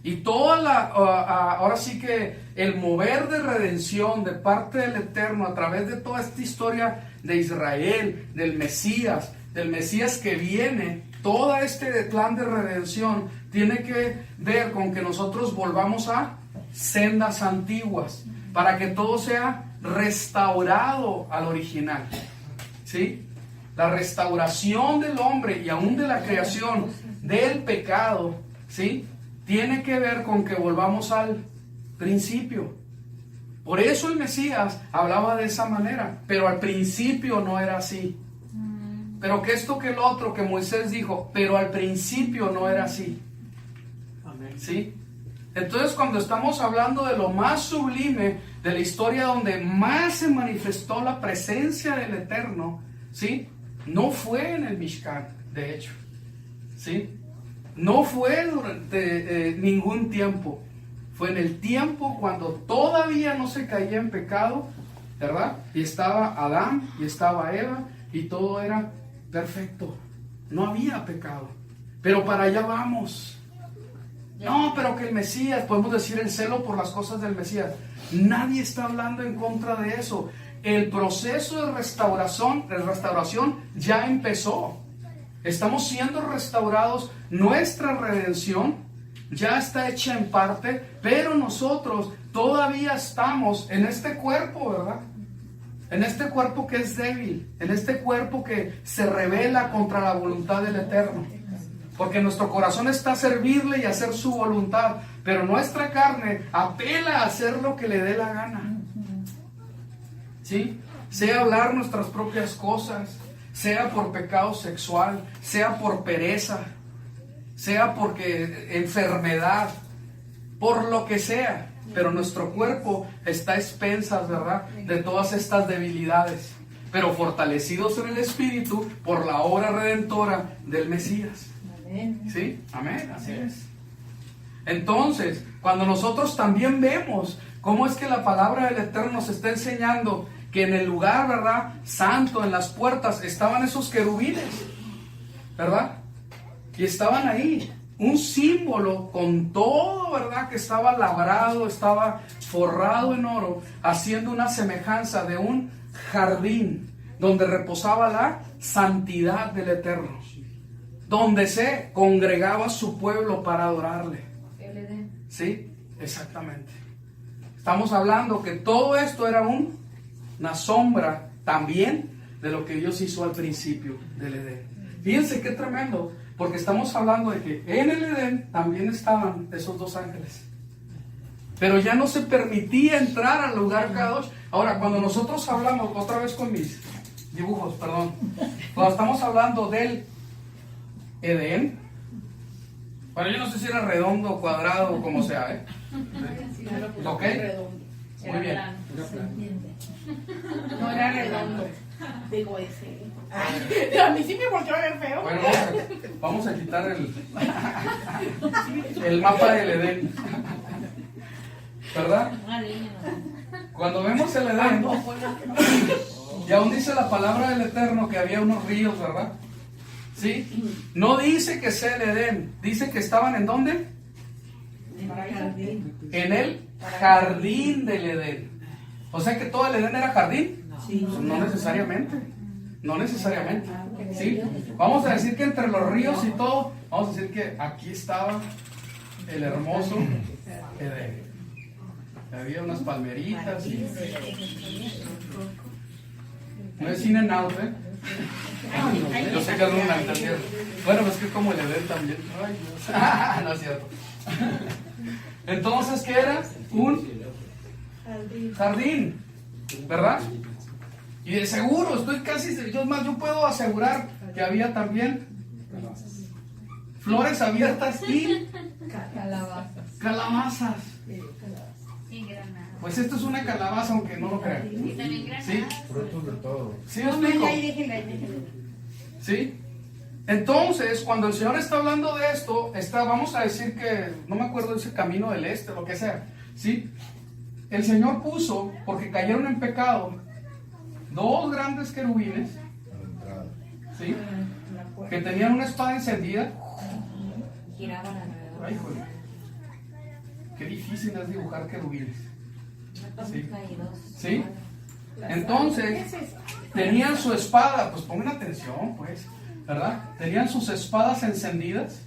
Y toda ahora sí que el mover de redención de parte del Eterno a través de toda esta historia de Israel, del Mesías que viene, todo este plan de redención tiene que ver con que nosotros volvamos a sendas antiguas, para que todo sea restaurado al original. ¿Sí? La restauración del hombre y aún de la creación del pecado, ¿sí? Tiene que ver con que volvamos al principio. Por eso el Mesías hablaba de esa manera, pero al principio no era así. Pero que esto que el otro que Moisés dijo, pero al principio no era así. ¿Sí? Entonces, cuando estamos hablando de lo más sublime de la historia, donde más se manifestó la presencia del Eterno, ¿sí? No fue en el Mishkan, de hecho, ¿sí? No fue durante ningún tiempo. Fue en el tiempo cuando todavía no se caía en pecado, ¿verdad? Y estaba Adán y estaba Eva y todo era perfecto. No había pecado. Pero para allá vamos. No, pero que el Mesías, podemos decir el celo por las cosas del Mesías. Nadie está hablando en contra de eso. El proceso de restauración ya empezó. Estamos siendo restaurados. Nuestra redención ya está hecha en parte, pero nosotros todavía estamos en este cuerpo, ¿verdad? En este cuerpo que es débil, en este cuerpo que se rebela contra la voluntad del Eterno. Porque nuestro corazón está a servirle y a hacer su voluntad, pero nuestra carne apela a hacer lo que le dé la gana. ¿Sí? Sea hablar nuestras propias cosas, sea por pecado sexual, sea por pereza, sea porque enfermedad, por lo que sea, pero nuestro cuerpo está a expensas, ¿verdad?, de todas estas debilidades, pero fortalecidos en el Espíritu por la obra redentora del Mesías. ¿Sí? Amén, así es. Entonces, cuando nosotros también vemos cómo es que la palabra del Eterno nos está enseñando que en el lugar, ¿verdad?, santo, en las puertas, estaban esos querubines, ¿verdad? Y estaban ahí, un símbolo con todo, ¿verdad?, que estaba labrado, estaba forrado en oro, haciendo una semejanza de un jardín donde reposaba la santidad del Eterno, donde se congregaba su pueblo para adorarle. ¿Sí? Exactamente. Estamos hablando que todo esto era una sombra también de lo que Dios hizo al principio del Edén. Fíjense qué tremendo, porque estamos hablando de que en el Edén también estaban esos 2 ángeles, pero ya no se permitía entrar al lugar Kadosh. Ahora, cuando nosotros hablamos, otra vez con mis dibujos, perdón, cuando estamos hablando del Edén, bueno, yo no sé si era redondo, cuadrado o como sea, ¿Ok? Muy bien. plano. Era Se plano. entiende. No era redondo. Digo ese. A mí sí me volteó a ver feo. Bueno, vamos a quitar el mapa del Edén. ¿Verdad? Cuando vemos el Edén, y aún dice la palabra del Eterno que había unos ríos, ¿verdad? ¿Sí? No dice que sea el Edén, dice que estaban ¿en dónde? En el jardín del Edén. O sea que todo el Edén era jardín. No necesariamente. No necesariamente. ¿Sí? Vamos a decir que entre los ríos y todo, vamos a decir que aquí estaba el hermoso Edén. Había unas palmeritas y... No es In and Out, ¿eh? Yo sé que alguna entendieron. Bueno, es que como el Edén también. Ay, Dios. No es cierto. Entonces, ¿qué era? Un jardín, ¿verdad? Y de seguro, estoy casi, yo puedo asegurar que había también flores abiertas y calabazas. Y granadas. Pues esto es una calabaza, aunque no lo crean. Y también granadas. ¿Sí? Frutos de todo. ¿Sí me explico? Déjenla. ¿Sí? Entonces, cuando el Señor está hablando de esto, vamos a decir que, no me acuerdo, ese camino del este, lo que sea, ¿sí? El Señor puso, porque cayeron en pecado, dos grandes querubines, ¿sí? Que tenían una espada encendida. Giraban alrededor. Ay, joder. Qué difícil es dibujar querubines. ¿Sí? ¿Sí? Entonces, tenían su espada, pues pongan atención, pues, ¿verdad? Tenían sus espadas encendidas.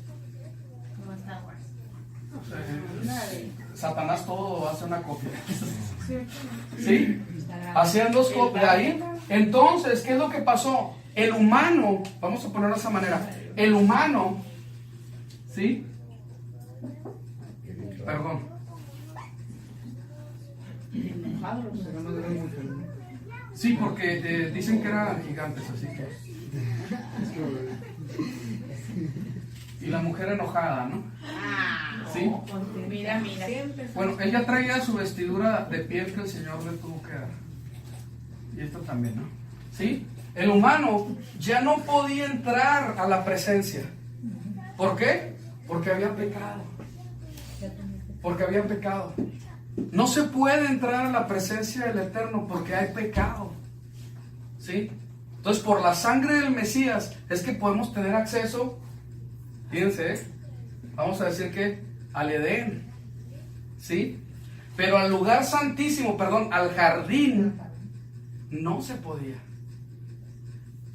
Como Star Wars. Satanás todo hace una copia. ¿Sí? Hacían dos copias ahí. Entonces, ¿qué es lo que pasó? El humano, vamos a ponerlo de esa manera, el humano, ¿sí? Perdón. Sí, porque dicen que eran gigantes, así que... Y la mujer enojada, ¿no? ¿Sí? Mira. Bueno, él ya traía su vestidura de piel que el Señor le tuvo que dar. Y esto también, ¿no? ¿Sí? El humano ya no podía entrar a la presencia. ¿Por qué? Porque había pecado. Porque había pecado. No se puede entrar a la presencia del Eterno porque hay pecado. ¿Sí? Entonces, por la sangre del Mesías es que podemos tener acceso, fíjense, vamos a decir que al Edén, ¿sí? Pero al lugar santísimo, perdón, al jardín, no se podía.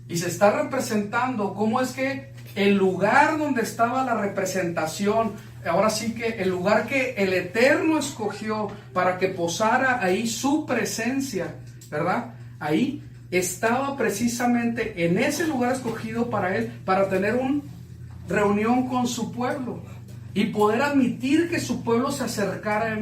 Y se está representando cómo es que el lugar donde estaba la representación, ahora sí que el lugar que el Eterno escogió para que posara ahí su presencia, ¿verdad? Ahí estaba precisamente en ese lugar escogido para él, para tener una reunión con su pueblo y poder admitir que su pueblo se acercara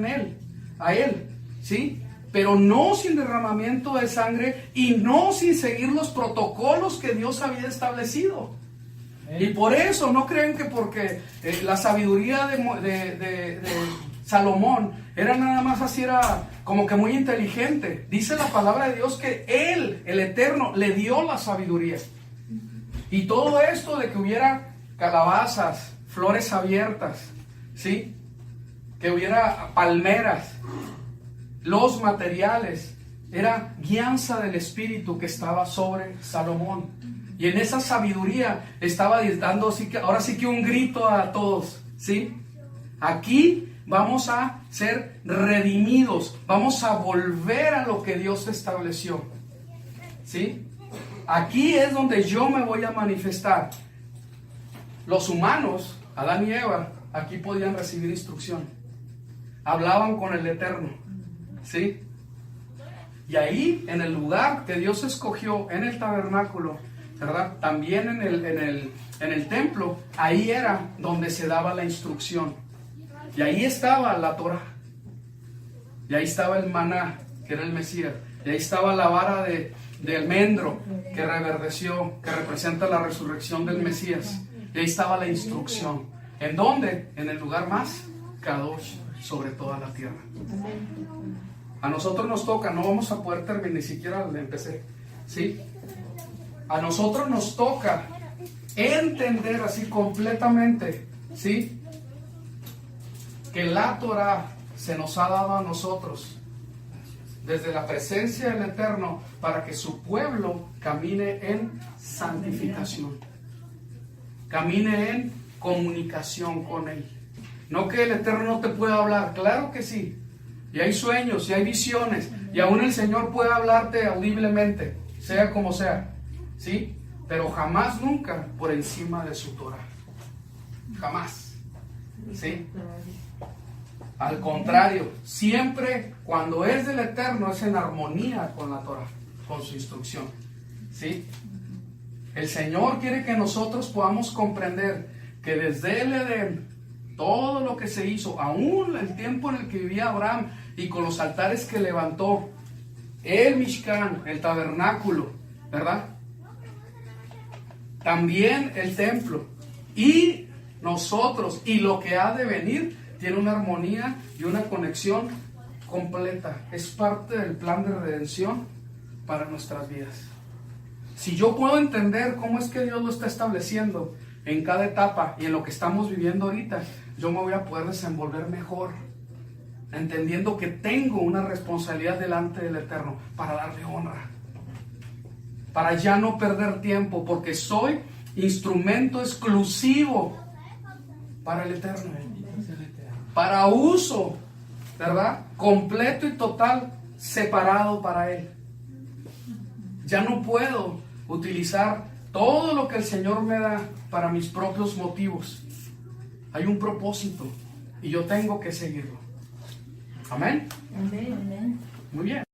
a él, ¿sí? Pero no sin derramamiento de sangre y no sin seguir los protocolos que Dios había establecido. Y por eso no creen que porque la sabiduría de Salomón era nada más así, era como que muy inteligente. Dice la palabra de Dios que Él, el Eterno, le dio la sabiduría. Y todo esto de que hubiera calabazas, flores abiertas, ¿sí? Que hubiera palmeras, los materiales, era guianza del Espíritu que estaba sobre Salomón. Y en esa sabiduría estaba dando ahora sí que un grito a todos, ¿sí? Aquí vamos a ser redimidos, vamos a volver a lo que Dios estableció, ¿sí? Aquí es donde yo me voy a manifestar. Los humanos, Adán y Eva, aquí podían recibir instrucción. Hablaban con el Eterno, ¿sí? Y ahí, en el lugar que Dios escogió, en el tabernáculo, ¿verdad? También en el templo, ahí era donde se daba la instrucción. Y ahí estaba la Torah. Y ahí estaba el maná, que era el Mesías. Y ahí estaba la vara de almendro que reverdeció, que representa la resurrección del Mesías. Y ahí estaba la instrucción. ¿En dónde? En el lugar más kadosh sobre toda la tierra. A nosotros nos toca, no vamos a poder terminar, ni siquiera empecé, ¿sí? A nosotros nos toca entender así completamente, ¿sí? Que la Torah se nos ha dado a nosotros desde la presencia del Eterno para que su pueblo camine en santificación, camine en comunicación con Él. No que el Eterno no te pueda hablar, claro que sí, y hay sueños, y hay visiones, y aún el Señor puede hablarte audiblemente, sea como sea, ¿sí? Pero jamás, nunca por encima de su Torah, jamás, ¿sí? Al contrario, siempre cuando es del Eterno es en armonía con la Torah, con su instrucción, ¿sí? El Señor quiere que nosotros podamos comprender que desde el Edén, todo lo que se hizo, aún el tiempo en el que vivía Abraham y con los altares que levantó, el Mishkan, el tabernáculo, ¿verdad? También el templo y nosotros y lo que ha de venir tiene una armonía y una conexión completa. Es parte del plan de redención para nuestras vidas. Si yo puedo entender cómo es que Dios lo está estableciendo en cada etapa y en lo que estamos viviendo ahorita, yo me voy a poder desenvolver mejor, entendiendo que tengo una responsabilidad delante del Eterno para darle honra, para ya no perder tiempo, porque soy instrumento exclusivo para el Eterno, para uso, ¿verdad? Completo y total, separado para Él. Ya no puedo utilizar todo lo que el Señor me da para mis propios motivos. Hay un propósito y yo tengo que seguirlo. Amén. Amén. Muy bien.